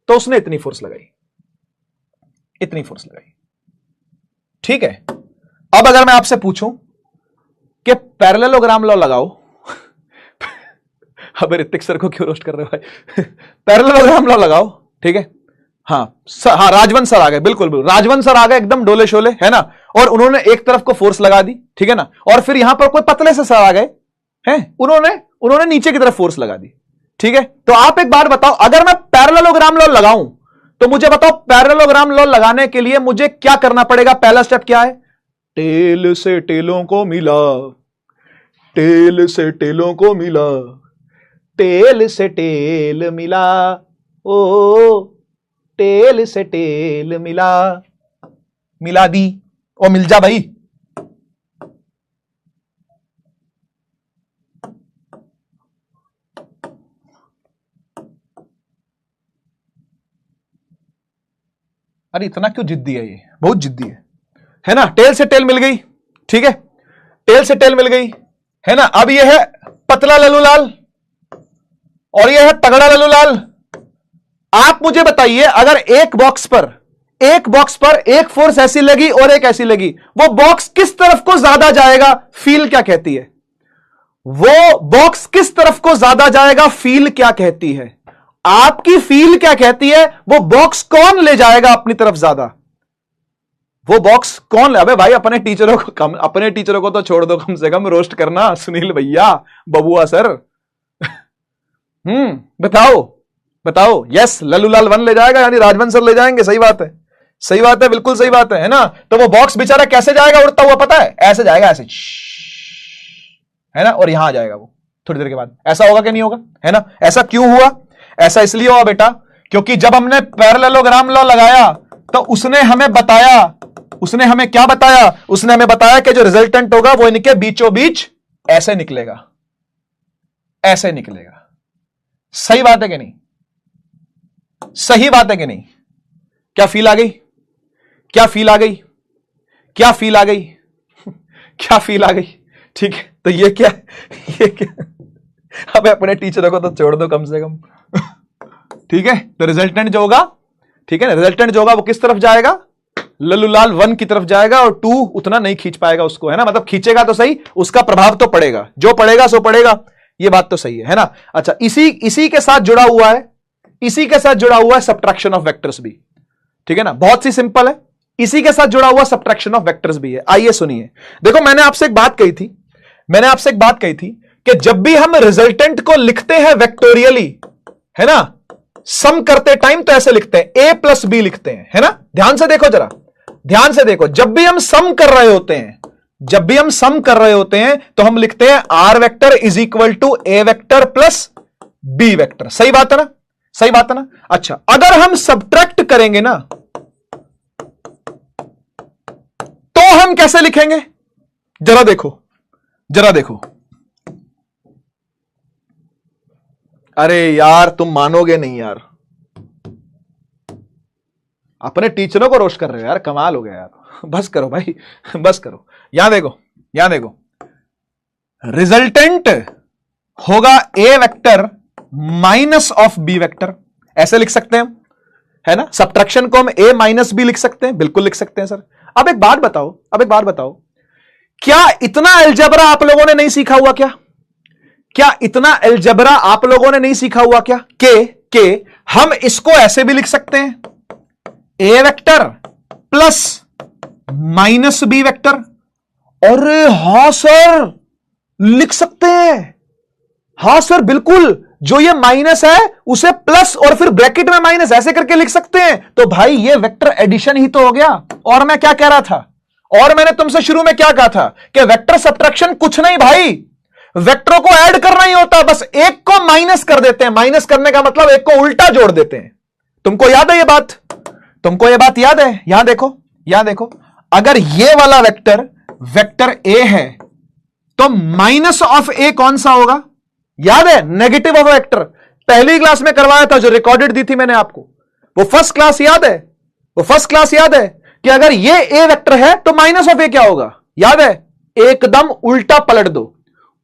तो उसने इतनी फोर्स लगाई, इतनी फोर्स लगाई, ठीक है। अब अगर मैं आपसे पूछूं कि पैरेललोग्राम लॉ लगाओ अब ऋतिक सर को क्यों रोस्ट कर रहे हो भाई पैरेललोग्राम लॉ लगाओ, ठीक है। हाँ राजवंश सर आ गए, बिल्कुल बिल्कुल राजवंश सर आ गए, एकदम डोले शोले, है ना। और उन्होंने एक तरफ को फोर्स लगा दी, ठीक है ना। और फिर यहां पर कोई पतले से सर आ गए हैं, उन्होंने नीचे की तरफ फोर्स लगा दी, ठीक है। तो आप एक बात बताओ, अगर मैं पैरेललोग्राम लॉ लगाऊं तो मुझे बताओ पैरेललोग्राम लॉ लगाने के लिए मुझे क्या करना पड़ेगा। पहला स्टेप क्या है, टेल से टेलों को मिला, टेल से टेलों को मिला, टेल से टेल मिला, ओ टेल से टेल मिला, मिला दी ओ मिल जा भाई। अरे इतना क्यों जिद्दी है ये, बहुत जिद्दी है ना। टेल से टेल मिल गई, ठीक है, टेल से टेल मिल गई, है ना। अब ये है पतला लल्लूलाल और ये है तगड़ा लल्लूलाल। आप मुझे बताइए, अगर एक बॉक्स पर एक फोर्स ऐसी लगी और एक ऐसी लगी, वो बॉक्स किस तरफ को ज्यादा जाएगा, फील क्या कहती है। वो बॉक्स किस तरफ को ज्यादा जाएगा, फील क्या कहती है। आपकी फील क्या कहती है, वो बॉक्स कौन ले जाएगा अपनी तरफ ज्यादा, वो बॉक्स कौन ले। अबे भाई अपने टीचरों को तो छोड़ दो, कम से कम रोस्ट करना, सुनील भैया, बबुआ सर बताओ यस लल्लूलाल 1 ले जाएगा, यानी राजवंश सर ले जाएंगे। सही बात है, बिल्कुल सही बात है ना। तो वो बॉक्स बेचारा कैसे जाएगा उड़ता हुआ, पता है, ऐसे जाएगा, ऐसे, है ना। और यहां आ जाएगा वो थोड़ी देर के बाद। ऐसा होगा कि नहीं होगा, है ना। ऐसा क्यों हुआ, ऐसा इसलिए हुआ बेटा, क्योंकि जब हमने पैरेललोग्राम लॉ लगाया तो उसने हमें क्या बताया, उसने हमें बताया कि जो रिजल्टेंट होगा वो इनके बीचों बीच ऐसे निकलेगा, ऐसे निकलेगा। सही बात है कि नहीं, सही बात है कि नहीं। क्या फील आ गई, क्या फील आ गई, क्या फील आ गई क्या फील आ गई, ठीक है। तो ये क्या अब अपने टीचरों को तो छोड़ दो कम से कम ठीक है। तो रिजल्टेंट जो होगा, ठीक है ना, रिजल्टेंट जो होगा वो किस तरफ जाएगा, लल्लूलाल 1 की तरफ जाएगा। और 2 उतना नहीं खींच पाएगा उसको, है ना। मतलब खींचेगा तो सही, उसका प्रभाव तो पड़ेगा, जो पड़ेगा सो पड़ेगा, ये बात तो सही है ना। अच्छा, इसी के साथ जुड़ा हुआ है, इसी के साथ जुड़ा हुआ है सब्ट्रैक्शन ऑफ वेक्टर्स भी, ठीक है ना। बहुत सी सिंपल है, इसी के साथ जुड़ा हुआ सब्ट्रैक्शन ऑफ वेक्टर्स भी है। आइए सुनिए, देखो मैंने आपसे एक बात कही थी कि जब भी हम रिजल्टेंट को लिखते हैं वेक्टोरियली, है ना, सम करते टाइम तो ऐसे लिखते हैं, a प्लस बी लिखते हैं, है ना। ध्यान से देखो, जरा ध्यान से देखो, जब भी हम सम कर रहे होते हैं तो हम लिखते हैं r vector is equal to a vector plus b vector. सही बात है ना, सही बात है ना। अच्छा, अगर हम सब्ट्रैक्ट करेंगे ना तो हम कैसे लिखेंगे, जरा देखो। अरे यार तुम मानोगे नहीं यार, अपने टीचरों को रोस्ट कर रहे हो यार, कमाल हो गया यार। बस करो भाई, बस करो। यहां देखो, रिजल्टेंट होगा a vector minus of b vector, ऐसे लिख सकते हैं हम, है ना। सब्ट्रैक्शन को हम a माइनस b लिख सकते हैं, बिल्कुल लिख सकते हैं सर। अब एक बात बताओ, क्या इतना अलजेब्रा आप लोगों ने नहीं सीखा हुआ क्या इतना अलजेब्रा आप लोगों ने नहीं सीखा हुआ क्या के हम इसको ऐसे भी लिख सकते हैं, a vector plus minus b vector. अरे हां सर, लिख सकते हैं, हां सर बिल्कुल। जो ये माइनस है उसे प्लस और फिर ब्रैकेट में माइनस, ऐसे करके लिख सकते हैं। तो भाई ये वेक्टर एडिशन ही तो हो गया। और मैं क्या कह रहा था, और मैंने तुमसे शुरू में क्या कहा था कि वेक्टर सब्ट्रैक्शन कुछ नहीं भाई, वेक्टरों को ऐड करना ही होता है, बस एक को माइनस कर देते हैं। माइनस करने का मतलब एक को उल्टा जोड़ देते हैं। तुमको याद है ये बात, तुमको ये बात याद है। यहां देखो, अगर ये वाला वेक्टर वेक्टर ए है तो माइनस ऑफ ए कौन सा होगा? याद है नेगेटिव ऑफ वेक्टर पहली क्लास में करवाया था, जो रिकॉर्डेड दी थी मैंने आपको, वो फर्स्ट क्लास याद है? वो फर्स्ट क्लास याद है कि अगर ये ए वेक्टर है तो माइनस ऑफ ए क्या होगा? याद है? एकदम उल्टा पलट दो,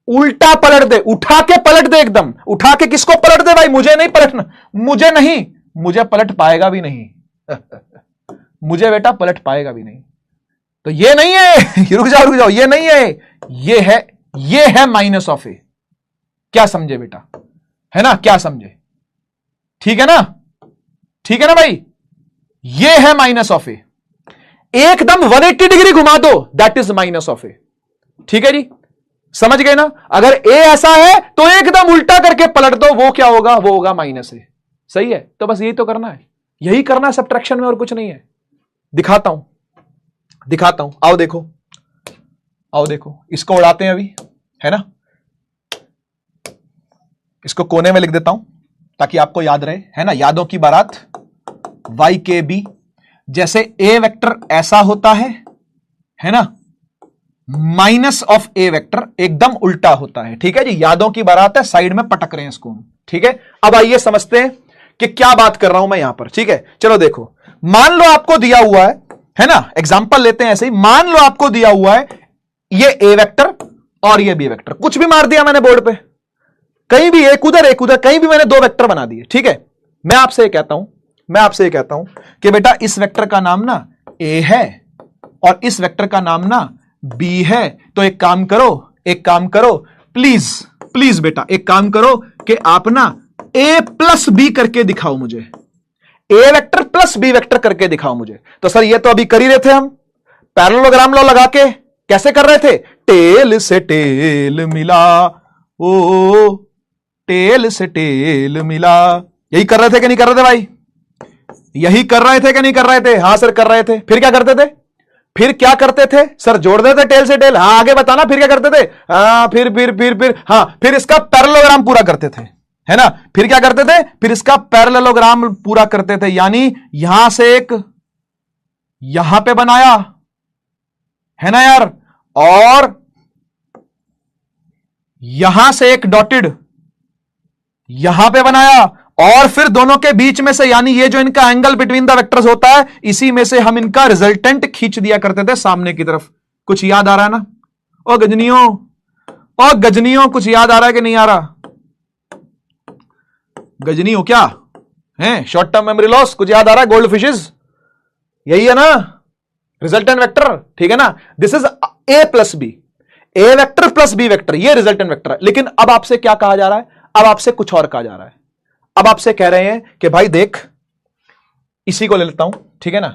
उल्टा पलट दे, उठा के पलट दे, एकदम उठा के। किसको पलट दे भाई? मुझे नहीं पलटना, मुझे नहीं, मुझे पलट पाएगा भी नहीं मुझे बेटा पलट पाएगा भी नहीं। तो ये नहीं है रुक जाओ, ये नहीं है, ये है माइनस ऑफ ए। क्या समझे बेटा? है ना? क्या समझे? ठीक है ना? ठीक है ना भाई? ये है माइनस ऑफ ए। एकदम 180 डिग्री घुमा दो, दैट इज माइनस ऑफ ए। ठीक है जी? समझ गए ना? अगर ए ऐसा है तो एकदम उल्टा करके पलट दो, वो क्या होगा? वो होगा माइनस ए। सही है? तो बस यही तो करना है, यही करना है सब्ट्रैक्शन में, और कुछ नहीं है। दिखाता हूं, आओ देखो, इसको उड़ाते हैं अभी, है ना? इसको कोने में लिख देता हूं ताकि आपको याद रहे, है ना? यादों की बारात, वाई के बी। जैसे ए वेक्टर ऐसा होता है ना? माइनस ऑफ ए वेक्टर एकदम उल्टा होता है। ठीक है जी? यादों की बारात है, साइड में पटक रहे हैं इसको हम। ठीक है? अब आइए समझते हैं कि क्या बात कर रहा हूं मैं यहां पर। ठीक है? चलो देखो, मान लो आपको दिया हुआ है ना? एग्जांपल लेते हैं ऐसे ही। मान लो आपको दिया हुआ है ये ए वेक्टर और ये बी वेक्टर, कुछ भी मार दिया मैंने बोर्ड पे, कहीं भी एक उधर कहीं भी मैंने दो वेक्टर बना दिए। ठीक है? मैं आपसे ये कहता हूं कि बेटा इस वेक्टर का नाम ना ए है और इस वेक्टर का नाम ना बी है। तो एक काम करो प्लीज बेटा, एक काम करो कि आप ना ए प्लस बी करके दिखाओ मुझे, ए वेक्टर प्लस बी वेक्टर करके दिखाओ मुझे। तो सर ये तो अभी कर ही रहे थे हम, पैरेललोग्राम लॉ लगा के। कैसे कर रहे थे? टेल से टेल मिला, ओ टेल से टेल मिला। यही कर रहे थे कि नहीं कर रहे थे भाई? यही कर रहे थे कि नहीं कर रहे थे? हां सर कर रहे थे। फिर क्या करते थे? सर जोड़ देते टेल से टेल। हाँ आगे बताना, फिर क्या करते थे? फिर इसका पैरेललोग्राम पूरा करते थे, है ना? फिर क्या करते थे? फिर इसका पैरेललोग्राम पूरा करते थे, यानी यहां से एक यहां पे बनाया, है ना यार, और यहां से एक डॉटेड यहां पे बनाया, और फिर दोनों के बीच में से, यानी ये जो इनका एंगल बिटवीन द वेक्टर्स होता है, इसी में से हम इनका रिजल्टेंट खींच दिया करते थे सामने की तरफ। कुछ याद आ रहा है ना? ओ गजनियों कुछ याद आ रहा है कि नहीं आ रहा? गजनियों क्या है? शॉर्ट टर्म मेमोरी लॉस, कुछ याद आ रहा है? गोल्ड फिशेस, यही है ना रिजल्टेंट वेक्टर? ठीक है ना? This is A plus B, A vector plus B vector, ये रिजल्टेंट वेक्टर है। लेकिन अब आपसे क्या कहा जा रहा है? अब आपसे कुछ और कहा जा रहा है। अब आपसे कह रहे हैं कि भाई देख, इसी को ले लेता हूं, ठीक है ना?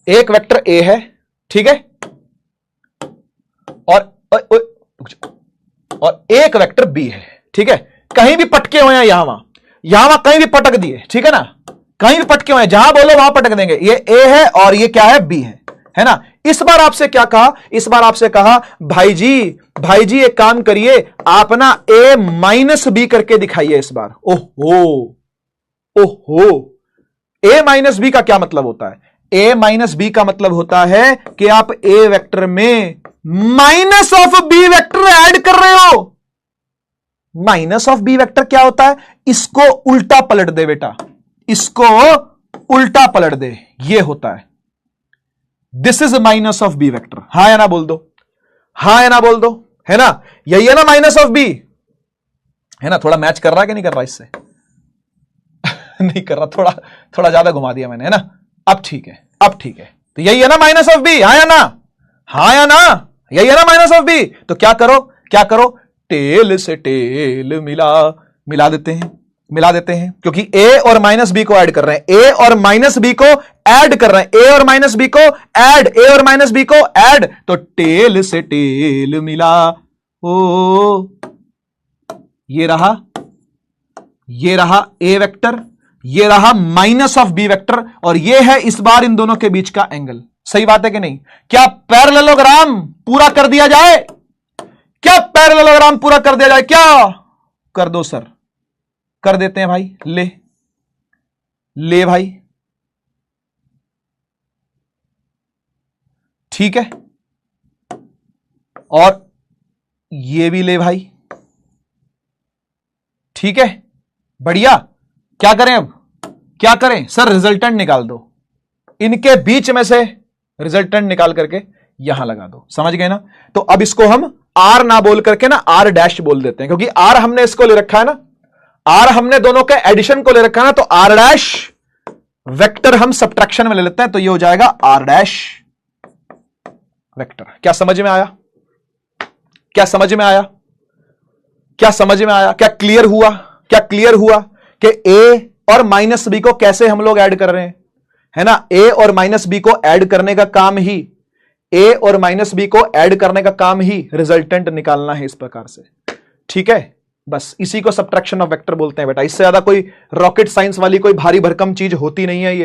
एक वेक्टर ए है, ठीक है, और एक वेक्टर बी है, ठीक है? कहीं भी पटके हुए हैं, यहां कहीं भी पटक दिए, ठीक है ना? कहीं भी पटके हुए हैं, जहां बोलो वहां पटक देंगे। ये ए है और ये क्या है? बी है ना? इस बार आपसे क्या कहा? इस बार आपसे कहा भाई जी एक काम करिए, आप ना ए माइनस बी करके दिखाइए इस बार। ओहो, ए माइनस बी का क्या मतलब होता है? ए माइनस बी का मतलब होता है कि आप ए वेक्टर में minus of B vector add कर रहे हो। माइनस ऑफ बी वेक्टर क्या होता है? इसको उल्टा पलट दे बेटा, इसको उल्टा पलट दे, ये होता है। This is minus of B vector. हाँ या ना बोल दो, हाँ या ना बोल दो, है ना? यही है ना माइनस ऑफ बी, है ना? थोड़ा मैच कर रहा है कि नहीं कर रहा इससे? नहीं कर रहा, थोड़ा ज्यादा घुमा दिया मैंने, है ना? अब ठीक है, तो यही है ना माइनस ऑफ बी? हाँ या ना? हाँ या ना? यही है ना माइनस ऑफ बी? तो क्या करो? टेल से टेल मिला देते हैं, क्योंकि ए और माइनस बी को ऐड कर रहे हैं, ए और माइनस बी को ऐड कर रहे हैं, ए और माइनस बी को ऐड, तो टेल से टेल मिला। ओ ये रहा ए वेक्टर, ये रहा माइनस ऑफ बी वेक्टर, और ये है इस बार इन दोनों के बीच का एंगल। सही बात है कि नहीं? क्या पैरेललोग्राम पूरा कर दिया जाए? क्या पैरेललोग्राम पूरा कर दिया जाए? क्या कर दो सर, कर देते हैं भाई। ले भाई, ठीक है, और ये भी ले भाई, ठीक है, बढ़िया। क्या करें अब, क्या करें सर, रिजल्टेंट निकाल दो, इनके बीच में से रिजल्टेंट निकाल करके यहां लगा दो, समझ गए ना। तो अब इसको हम आर ना बोल करके ना आर डैश बोल देते हैं, क्योंकि आर हमने इसको ले रखा है ना, आर हमने दोनों के एडिशन को ले रखा है ना, तो आर डैश वेक्टर हम सब्ट्रैक्शन में ले लेते हैं, तो ये हो जाएगा आर डैश वेक्टर। क्या समझ में आया, क्या समझ में आया, क्या समझ में आया, क्या क्लियर हुआ, क्या क्लियर हुआ कि ए और माइनस बी को कैसे हम लोग ऐड कर रहे हैं, है ना। ए और माइनस बी को ऐड करने का काम ही, ए और माइनस बी को ऐड करने का काम ही रिजल्टेंट निकालना है, इस प्रकार से, ठीक है। बस इसी को सब्ट्रैक्शन ऑफ वेक्टर बोलते हैं बेटा, इससे ज्यादा कोई रॉकेट साइंस वाली कोई भारी भरकम चीज होती नहीं है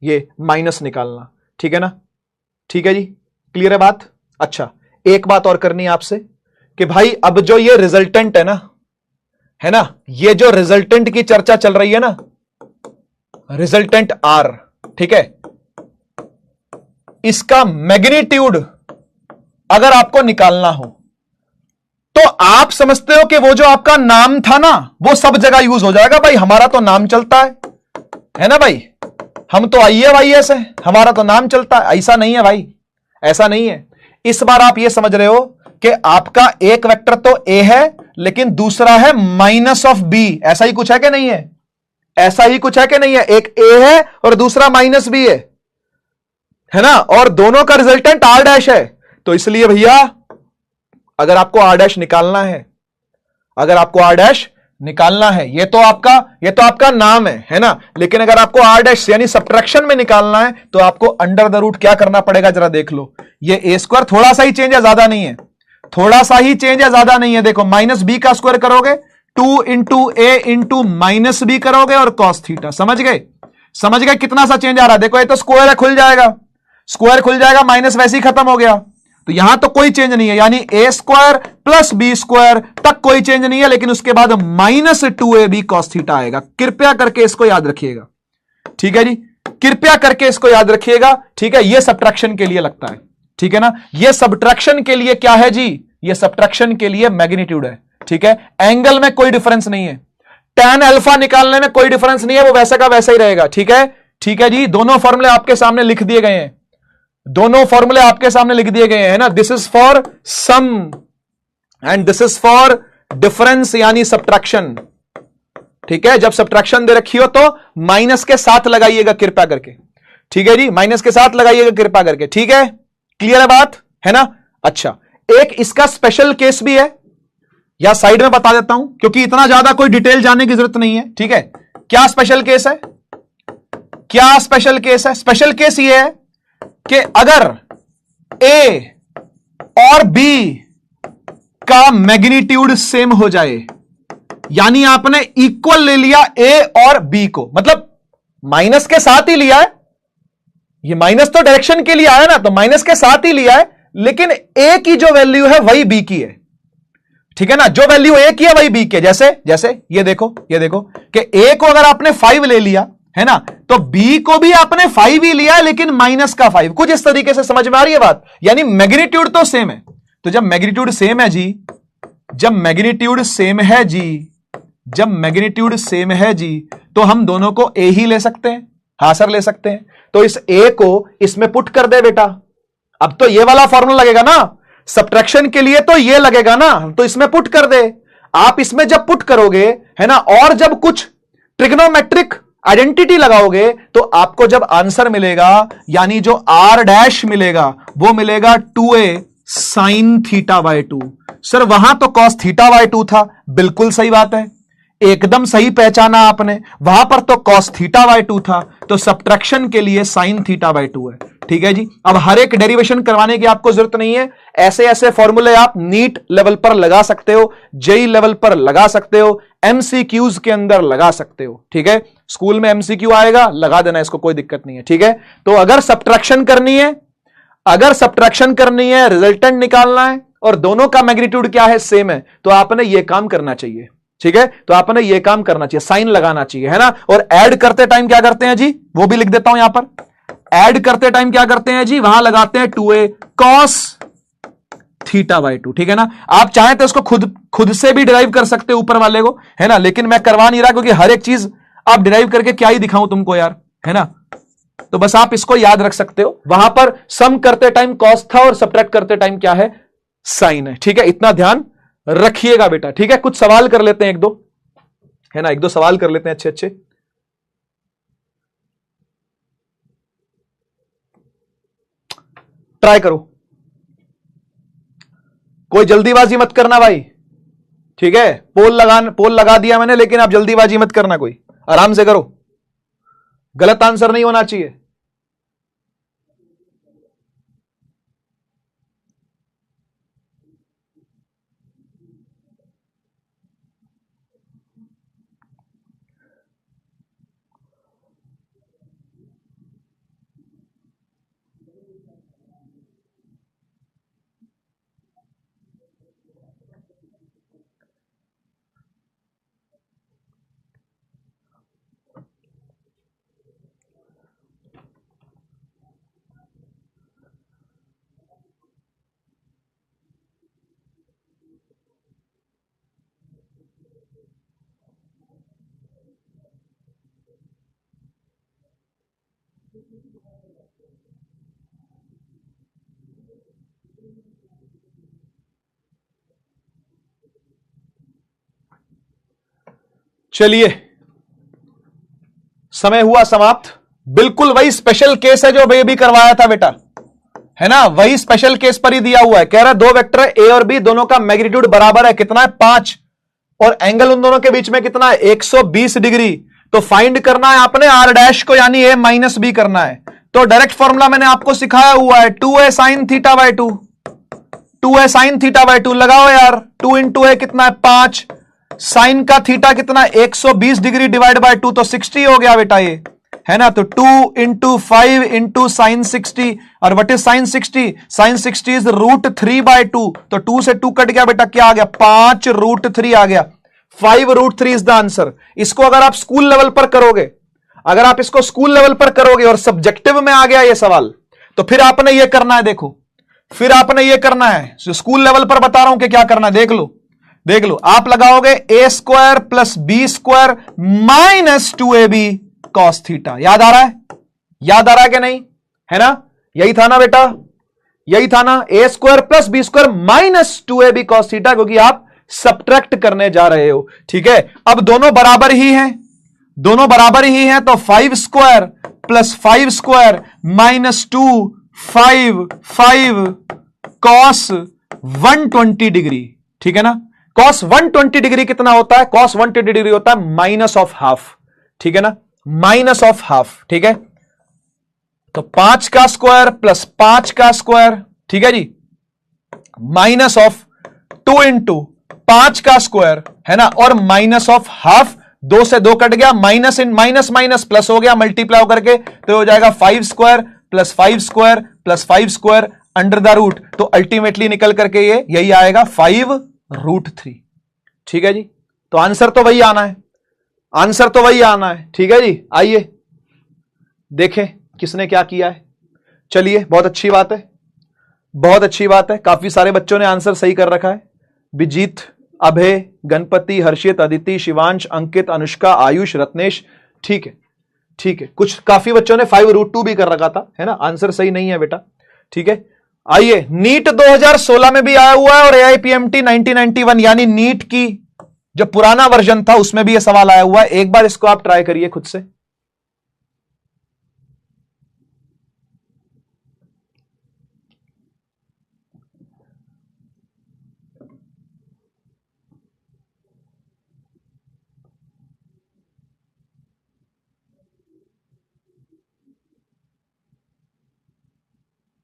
ये माइनस निकालना, ठीक है ना। ठीक है जी, क्लियर है बात। अच्छा, एक बात और करनी है आपसे कि भाई अब जो ये रिजल्टेंट है ना, ये जो रिजल्टेंट की चर्चा चल रही है ना, रिजल्टेंट आर, ठीक है, इसका मैग्नीट्यूड अगर आपको निकालना हो तो आप समझते हो कि वो जो आपका नाम था ना, वो सब जगह यूज हो जाएगा। भाई हमारा तो नाम चलता है ना भाई, हम तो IAYS है, हमारा तो नाम चलता है। ऐसा नहीं है भाई, ऐसा नहीं है। इस बार आप ये समझ रहे हो कि आपका एक वेक्टर तो A है, लेकिन दूसरा है माइनस ऑफ B, ऐसा ही कुछ है कि नहीं है, ऐसा ही कुछ है कि नहीं है। एक A है और दूसरा माइनस B है ना, और दोनों का रिजल्टेंट R डैश है। तो इसलिए भैया अगर आपको R डैश निकालना है, अगर आपको R डैश निकालना है, ये तो आपका नाम है ना, लेकिन अगर आपको R डैश यानी सब्ट्रैक्शन में निकालना है तो आपको अंडर द रूट क्या करना पड़ेगा, जरा देख लो। ये A स्क्वायर थोड़ा सा ही चेंज है, ज्यादा नहीं है, थोड़ा सा ही चेंज है, ज्यादा नहीं है। देखो माइनस B का स्क्वायर करोगे 2 into A into minus B करोगे और कॉस थीटा, समझ गए, समझ गए कितना सा चेंज आ रहा है। देखो ये तो स्क्वायर है, खुल जाएगा, स्क्वायर खुल जाएगा, माइनस वैसे ही खत्म हो गया, तो यहां तो कोई चेंज नहीं है, यानी A square plus B square तक कोई चेंज नहीं है, लेकिन उसके बाद माइनस 2AB कॉस थीटा आएगा। कृपया करके इसको याद रखिएगा, ठीक है जी, कृपया करके इसको याद रखिएगा, ठीक है। यह सब्ट्रैक्शन के लिए लगता है, ठीक है ना, यह सब्ट्रैक्शन के लिए क्या है जी, यह सब्ट्रैक्शन के लिए मैग्नीट्यूड है, ठीक है। एंगल में कोई डिफरेंस नहीं है, tan अल्फा निकालने में कोई डिफरेंस नहीं है, वो वैसा का वैसा ही रहेगा, ठीक है, ठीक है जी। दोनों फॉर्मूले आपके सामने लिख दिए गए हैं, दोनों फॉर्मूले आपके सामने लिख दिए गए हैं ना। This is for sum and this is for difference यानी सब्ट्रैक्शन, ठीक है। जब सब्ट्रैक्शन दे रखी हो तो माइनस के साथ लगाइएगा कृपया करके, ठीक है जी, माइनस के साथ लगाइएगा कृपया करके, ठीक है, क्लियर है बात, है ना। अच्छा, एक इसका स्पेशल केस भी है, या साइड में बता देता हूं क्योंकि इतना ज्यादा कोई डिटेल जानने की जरूरत नहीं है, ठीक है। क्या स्पेशल केस है, क्या स्पेशल केस है, स्पेशल केस ये है कि अगर A और B का मैग्नीट्यूड सेम हो जाए, यानी आपने इक्वल ले लिया A और B को, मतलब माइनस के साथ ही लिया है, ये माइनस तो डायरेक्शन के लिए आया ना, तो माइनस के साथ ही लिया है, लेकिन A की जो वैल्यू है वही B की है, ठीक है ना, जो वैल्यू A की है वही B की है। जैसे ये देखो कि A को अगर आपने 5 ले लिया है ना, तो B को भी आपने 5 ही लिया है, लेकिन माइनस का 5, कुछ इस तरीके से समझ में आ रही है बात, यानी मैग्नीट्यूड तो सेम है। तो जब मैग्नीट्यूड सेम है जी, जब मैग्नीट्यूड सेम है जी, जब मैग्नीट्यूड सेम है जी, तो हम दोनों को A ही ले सकते हैं, हाँ सर ले सकते हैं। तो इस A को इसमें पुट कर दे बेटा, अब तो ये वाला फॉर्मूला लगेगा ना, सब्ट्रैक्शन के लिए तो ये लगेगा ना, तो इसमें पुट कर दे। आप इसमें जब पुट करोगे है ना, और जब कुछ ट्रिग्नोमेट्रिक आइडेंटिटी लगाओगे, तो आपको जब आंसर मिलेगा, यानी जो R डैश मिलेगा, वो मिलेगा 2A sine theta by 2। Sir वहां तो कॉस थीटा बाय 2 था, बिल्कुल सही बात है, एकदम सही पहचाना आपने, वहां पर तो कॉस थीटा बाय 2 था, तो सब्ट्रैक्शन के लिए साइन थीटा बाय 2 है, ठीक है जी। अब हर एक डेरिवेशन करवाने की आपको जरूरत नहीं है, ऐसे ऐसे फॉर्मूले आप नीट लेवल पर लगा सकते हो, जेई लेवल पर लगा सकते हो, एमसीक्यूज के अंदर लगा सकते हो, ठीक है। स्कूल में एमसीक्यू आएगा, लगा देना, इसको कोई दिक्कत नहीं है, ठीक है। तो अगर सब्ट्रैक्शन करनी है, अगर सब्ट्रैक्शन करनी है, रिजल्टेंट निकालना है और दोनों का मैग्नीट्यूड क्या है, सेम है, तो आपने यह काम करना चाहिए, ठीक है। तो आपने यह काम करना चाहिए, साइन लगाना चाहिए, है ना। और ऐड करते टाइम क्या करते हैं जी, वो भी लिख देता हूं यहां पर। ऐड करते टाइम क्या करते हैं जी, वहां लगाते हैं 2A कॉस थीटा बाय 2, ठीक है ना। आप चाहें तो इसको खुद से भी डिराइव कर सकते हो ऊपर वाले को, है ना, लेकिन मैं करवा नहीं रहा क्योंकि हर एक चीज आप डिराइव करके क्या ही दिखाऊं तुमको यार, है ना। तो बस आप इसको याद रख सकते हो, वहां पर सम करते टाइम कॉस था और सब्ट्रैक्ट करते टाइम क्या है, साइन है, ठीक है। इतना ध्यान रखिएगा बेटा, ठीक है। कुछ सवाल कर लेते हैं एक दो, है ना, एक दो सवाल कर लेते हैं अच्छे अच्छे। ट्राई करो, कोई जल्दीबाजी मत करना भाई, ठीक है। पोल लगा दिया मैंने, लेकिन आप जल्दीबाजी मत करना, कोई आराम से करो, गलत आंसर नहीं होना चाहिए। चलिए, समय हुआ समाप्त। बिल्कुल वही स्पेशल केस है जो भी करवाया था बेटा, है ना, वही स्पेशल केस पर ही दिया हुआ है। कह रहा है दो वेक्टर है ए और बी, दोनों का मैग्नीट्यूड बराबर है, कितना है 5, और एंगल उन दोनों के बीच में कितना है 120 डिग्री। तो फाइंड करना है आपने आर डैश को, यानी ए माइनस बी करना है। तो डायरेक्ट फॉर्मूला मैंने आपको सिखाया हुआ है, 2a sin theta by 2, 2a sin theta by 2 लगाओ यार, 2 इंटू ए कितना है 5, साइन का थीटा कितना 120 डिग्री डिवाइड बाय 2 तो 60 हो गया बेटा ये, है ना। तो 2 इंटू 5 इंटू साइन 60, और what is sine 60, sine 60 is √3/2, तो 2 से 2 कट गया बेटा, क्या आ गया 5 √3 आ गया, 5 √3 इज द आंसर। इसको अगर आप स्कूल लेवल पर करोगे, अगर आप इसको स्कूल लेवल पर करोगे और सब्जेक्टिव में आ गया ये सवाल, तो फिर आपने ये करना है, देखो फिर आपने ये करना है, स्कूल लेवल पर बता रहा हूं कि क्या करना है, देख लो देख लो। आप लगाओगे a² plus b² minus 2ab cos theta. याद आ रहा है, याद आ रहा है कि नहीं, है ना, यही था ना बेटा, यही था ना, a² plus b² minus 2ab cos theta, क्योंकि आप सब्ट्रैक्ट करने जा रहे हो, ठीक है। अब दोनों बराबर ही हैं, दोनों बराबर ही हैं, तो 5² प्लस 5² माइनस 2 5 कॉस 120 डिग्री, ठीक है ना। कॉस 120 डिग्री कितना होता है, कॉस 120 डिग्री होता है माइनस ऑफ हाफ, ठीक है ना, माइनस ऑफ हाफ, ठीक है। तो 5 का स्क्वायर प्लस 5 का स्क्वायर, ठीक है जी, माइनस ऑफ 2 इंटू 5 का स्क्वायर, है ना, और माइनस ऑफ हाफ, 2 से 2 कट गया, minus in minus minus plus हो गया, मल्टीप्लाई करके तो हो जाएगा 5² plus 5² plus 5² under the root, तो अल्टीमेटली निकल करके ये यही आएगा 5√3, ठीक है जी। तो आंसर तो वही आना है, आंसर तो वही आना है, ठीक है जी। आइए देखें किसने क्या किया है। चलिए, बहुत अच्छी बात है, बहुत अच्छी बात है, काफी सारे बच्चों ने आंसर सही कर रखा है। विजीत, अभय, गणपति, हर्षित, अदिति, शिवांश, अंकित, अनुष्का, आयुष, रत्नेश, ठीक है, ठीक है। कुछ काफी बच्चों ने 5√2 भी कर रखा था, है ना, आंसर सही नहीं है बेटा, ठीक है। आइए, नीट 2016 में भी आया हुआ है और AIPMT 1991 यानी नीट की जो पुराना वर्जन था उसमें भी यह सवाल आया हुआ है। एक बार इसको आप ट्राई करिए खुद से।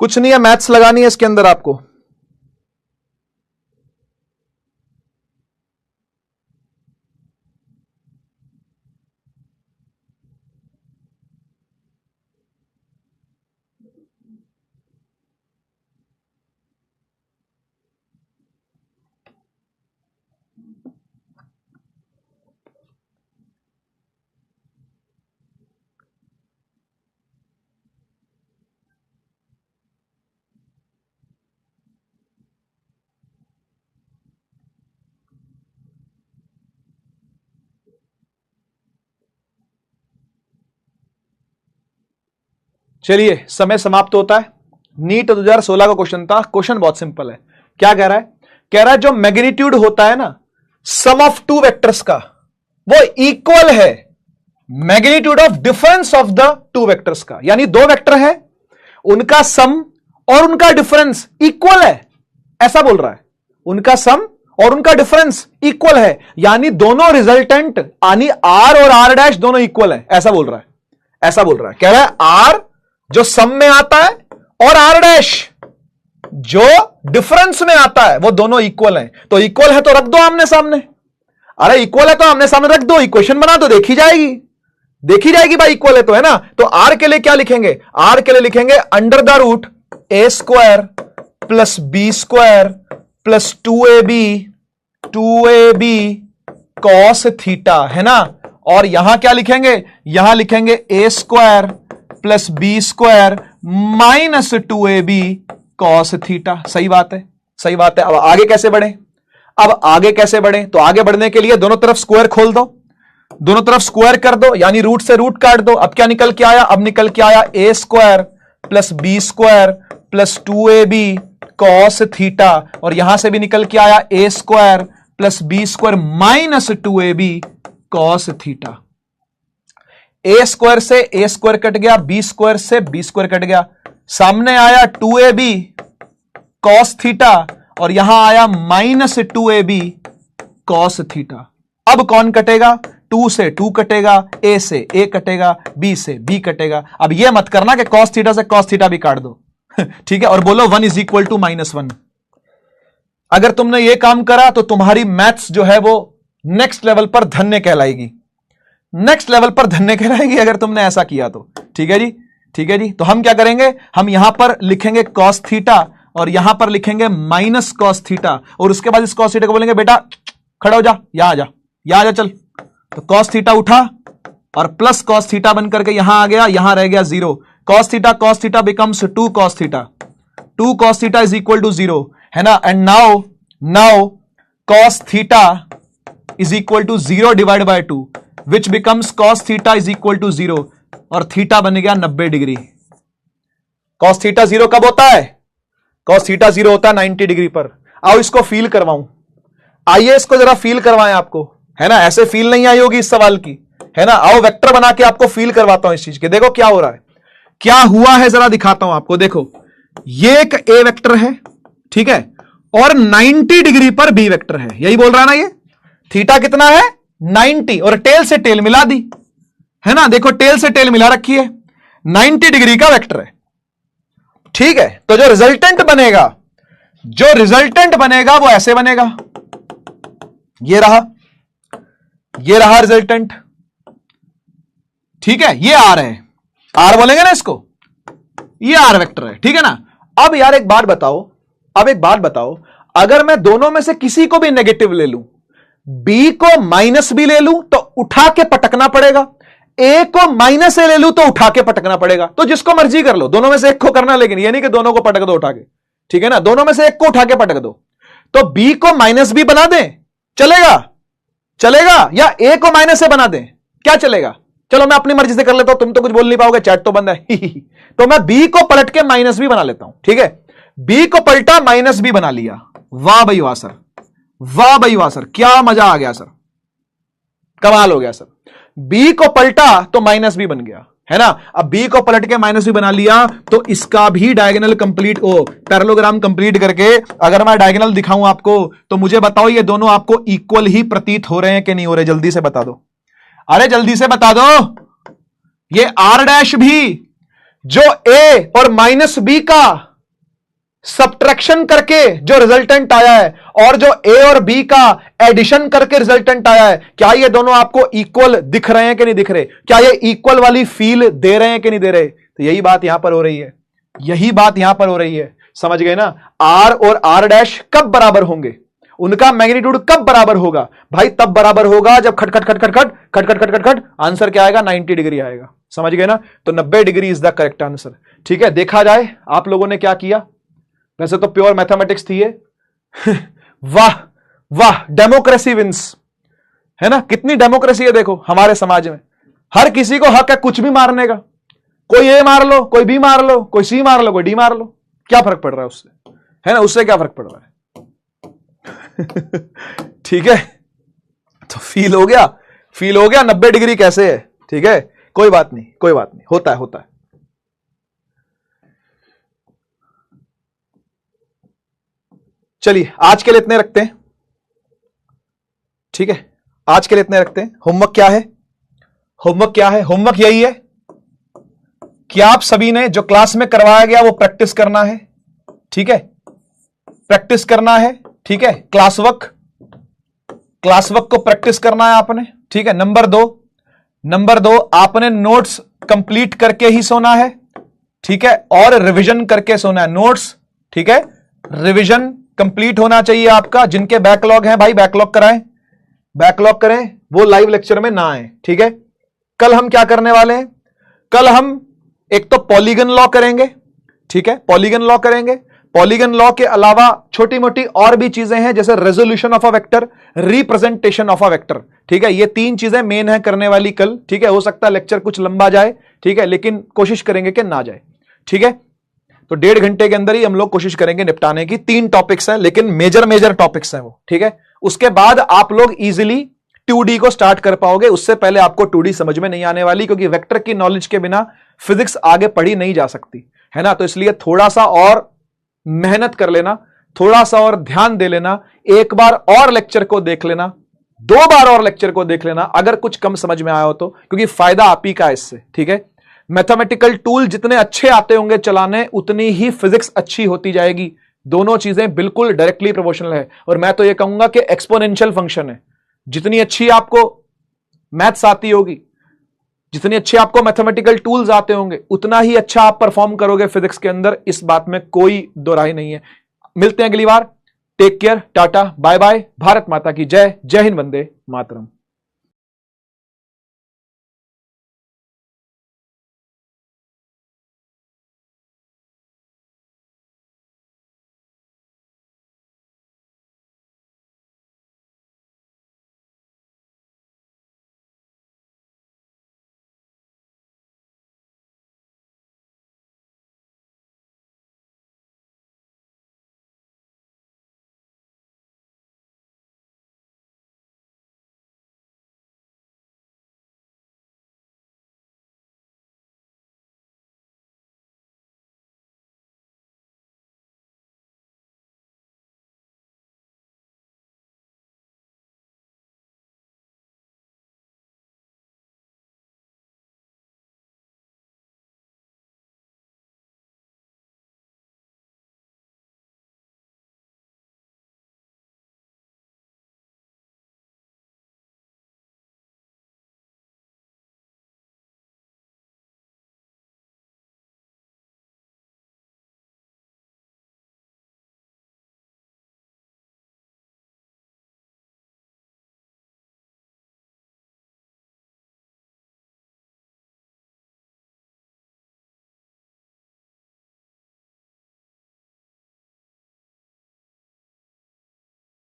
कुछ नहीं है, मैथ्स लगानी है इसके अंदर आपको। चलिए समय समाप्त होता है। नीट 2016 का क्वेश्चन था। क्वेश्चन बहुत सिंपल है। क्या कह रहा है? कह रहा है जो मैग्नीट्यूड होता है ना सम ऑफ टू वेक्टर्स का, वो इक्वल है magnitude of difference of the two vectors का। यानी दो वेक्टर है, उनका सम और उनका डिफरेंस इक्वल है, ऐसा बोल रहा है। उनका सम और उनका डिफरेंस इक्वल है, यानी दोनों रिजल्टेंट यानी आर और आर डैश दोनों इक्वल है, ऐसा बोल रहा है। ऐसा बोल रहा है, कह रहा है आर जो सम में आता है और आर डैश जो डिफरेंस में आता है वो दोनों इक्वल हैं। तो इक्वल है तो रख दो आमने सामने। अरे इक्वल है तो आमने सामने रख दो, इक्वेशन बना दो, देखी जाएगी, देखी जाएगी भाई इक्वल है तो, है ना। तो आर के लिए क्या लिखेंगे? आर के लिए लिखेंगे under the root a square plus B square plus 2ab cos theta, है ना। और यहां क्या लिखेंगे? यहां लिखेंगे a square plus B square minus 2ab cos theta. सही बात है, सही बात है। अब आगे कैसे बढ़े? अब आगे कैसे बढ़े? तो आगे बढ़ने के लिए दोनों तरफ स्क्वायर खोल दो, दोनों तरफ स्क्वायर कर दो, यानी रूट से रूट काट दो। अब क्या निकल के आया? अब निकल के आया a square plus B square plus 2ab cos theta, और यहां से भी निकल के आया a square plus B square minus 2ab cos theta. A square से ए स्क्वायर कट गया, बी स्क्वायर से बी स्क्वायर कट गया, सामने आया 2ab कॉस थीटा और यहां आया माइनस 2ab कॉस थीटा। अब कौन कटेगा? 2 से 2 कटेगा, ए से ए कटेगा, बी से बी कटेगा। अब यह मत करना कि कॉस थीटा से कॉस थीटा भी काट दो, ठीक है, और बोलो 1 इज इक्वल टू -1। अगर तुमने यह काम करा तो तुम्हारी मैथ्स जो है वो नेक्स्ट लेवल पर धन्य कहलाएगी, नेक्स्ट लेवल पर धन्य कहलाएगी अगर तुमने ऐसा किया तो। ठीक है जी, ठीक है जी। तो हम क्या करेंगे? हम यहां पर लिखेंगे कॉस थीटा और यहां पर लिखेंगे माइनस कॉस थीटा, और उसके बाद इस कॉस थीटा को बोलेंगे बेटा खड़ा हो जा, यहां आ जा, यहां आ जा, चल। तो कॉस थीटा उठा और प्लस कॉस थीटा बनकर के यहां आ गया, यहां रह गया 0। Cos theta becomes 2 cos theta, 2 cos theta is equal to 0, है ना। And now cos theta is equal to 0 divide by 2 which becomes cos theta is equal to 0, और थीटा बन गया 90 डिग्री। कॉस थीटा 0 कब होता है? कॉस थीटा 0 होता है 90 डिग्री पर। आओ इसको फील करवाऊं, आइए इसको जरा फील करवाएं आपको, है ना। ऐसे फील नहीं आई होगी इस सवाल की, है ना। आओ वेक्टर बना के आपको फील करवाता हूं इस चीज के। देखो क्या हो रहा है, क्या हुआ है, जरा दिखाता हूं आपको। देखो ये एक ए वेक्टर है, ठीक है, और 90 डिग्री पर बी वेक्टर है, यही बोल रहा है ना ये। थीटा कितना है? 90, और टेल से टेल मिला दी, है ना। देखो टेल से टेल मिला रखी है, 90 डिग्री का वेक्टर है, ठीक है। तो जो रिजल्टेंट बनेगा, जो रिजल्टेंट बनेगा वो ऐसे बनेगा, ये रहा रिजल्टेंट, ठीक है। ये आर है, आर बोलेंगे ना इसको, ये आर वेक्टर है, ठीक है ना। अब यार एक बात बताओ, अगर मैं दोनों में से किसी को भी नेगेटिव ले लूं, बी को माइनस बी ले लूं तो उठा के पटकना पड़ेगा, ए को माइनस ए ले लूं तो उठा के पटकना पड़ेगा। तो जिसको मर्जी कर लो, दोनों में से एक को करना, लेकिन ये नहीं कि दोनों को पटक दो उठा के, ठीक है ना। दोनों में से एक को उठा के पटक दो। तो बी को माइनस बी बना दें, चलेगा, या ए को माइनस ए बना दें, क्या चलेगा? चलो मैं अपनी मर्जी से कर लेता हूं, तुम तो कुछ बोल नहीं पाओगे, चैट तो बंद है। तो मैं बी को पलट के माइनस बी बना लेता हूं, ठीक है। बी को पलटा, माइनस बी बना लिया। वाह भाई वाह सर, वाह भाई वाह सर, क्या मजा आ गया सर, कमाल हो गया सर। बी को पलटा तो माइनस बी बन गया, है ना। अब बी को पलट के माइनस बी बना लिया तो इसका भी डायगोनल कंप्लीट, पैरेललोग्राम कंप्लीट करके अगर मैं डायगोनल दिखाऊं आपको तो मुझे बताओ ये दोनों आपको इक्वल ही प्रतीत हो रहे हैं कि नहीं हो रहे? जल्दी से बता दो, अरे जल्दी से बता दो। ये आर डैश भी जो ए और माइनस बी का सब्ट्रैक्शन करके जो रिजल्टेंट आया है, और जो ए और बी का एडिशन करके रिजल्टेंट आया है, क्या ये दोनों आपको इक्वल दिख रहे हैं कि नहीं दिख रहे? क्या ये इक्वल वाली फील दे रहे हैं कि नहीं दे रहे? तो यही बात यहां पर हो रही है, यही बात यहां पर हो रही है, समझ गए ना। आर और आर डैश कब बराबर होंगे, उनका मैग्नीट्यूड कब बराबर होगा भाई? तब बराबर होगा जब खट खट खट खट खट खट खट खट खट खट आंसर क्या आएगा? 90 डिग्री आएगा, समझ गए ना। तो 90 degree is the correct answer, ठीक है। देखा जाए आप लोगों ने क्या किया, वैसे तो प्योर मैथमेटिक्स थी ये। वाह वाह, डेमोक्रेसी विंस, है ना। कितनी डेमोक्रेसी है देखो हमारे समाज में, हर किसी को हक है कुछ भी मारने का, कोई ए मार लो, कोई बी मार लो, कोई सी मार लो, कोई डी मार लो, क्या फर्क पड़ रहा है उससे, है ना, उससे क्या फर्क पड़ रहा है। ठीक है, तो फील हो गया, फील हो गया 90 डिग्री कैसे है। ठीक है, कोई बात नहीं, कोई बात नहीं, होता है, होता है। चलिए आज के लिए इतने रखते हैं। ठीक है, आज के लिए इतने रखते हैं। होमवर्क क्या है, होमवर्क क्या है, होमवर्क यही है कि आप सभी ने जो क्लास में करवाया गया वो प्रैक्टिस करना है। ठीक है, प्रैक्टिस करना है। ठीक है, क्लास वर्क को प्रैक्टिस करना है आपने। ठीक है, नंबर दो आपने नोट्स कंप्लीट करके ही सोना है। ठीक है, और रिवीजन करके सोना है नोट्स। ठीक है, रिवीजन कंप्लीट होना चाहिए आपका। जिनके बैकलॉग हैं भाई बैकलॉग कराएं, बैकलॉग करें, वो लाइव लेक्चर में ना आए। ठीक है, कल हम क्या करने वाले हैं, कल हम एक तो पॉलीगन लॉ करेंगे। ठीक है, पॉलीगन लॉ करेंगे। पॉलीगन लॉ के अलावा छोटी मोटी और भी चीजें हैं, जैसे resolution of a vector, representation of a vector. ठीक है, ये 3 चीजें मेन है करने वाली कल। ठीक है, हो सकता है लेक्चर कुछ लंबा जाए। ठीक है, लेकिन कोशिश करेंगे कि ना जाए। ठीक है, तो 1.5 घंटे के अंदर ही हम लोग कोशिश करेंगे निपटाने की। 3 टॉपिक्स हैं, लेकिन मेजर टॉपिक्स हैं वो। ठीक है, उसके बाद आप लोग इजीली 2D को स्टार्ट कर पाओगे। उससे पहले आपको 2D समझ में नहीं आने वाली, क्योंकि वेक्टर की नॉलेज के बिना फिजिक्स आगे पढ़ी नहीं जा सकती, है ना। तो इसलिए थोड़ा सा और मेहनत कर लेना, थोड़ा सा और ध्यान दे लेना, एक बार और लेक्चर को देख लेना, 2 बार और लेक्चर को देख लेना अगर कुछ कम समझ में आया हो तो, क्योंकि फायदा आप ही का है इससे। ठीक है, मैथमेटिकल टूल जितने अच्छे आते होंगे चलाने, उतनी ही फिजिक्स अच्छी होती जाएगी। दोनों चीजें बिल्कुल डायरेक्टली प्रोपोर्शनल है। और मैं तो यह कहूंगा कि एक्सपोनेंशियल फंक्शन है। जितनी अच्छी आपको मैथ्स आती होगी, जितनी अच्छे आपको मैथमेटिकल टूल्स आते होंगे, उतना ही अच्छा आप परफॉर्म करोगे फिजिक्स के अंदर। इस बात में कोई दो राय नहीं है। मिलते हैं अगली बार। Take care, tata, bye bye. Bharat माता की जय। जय हिंद, वंदे मातरम।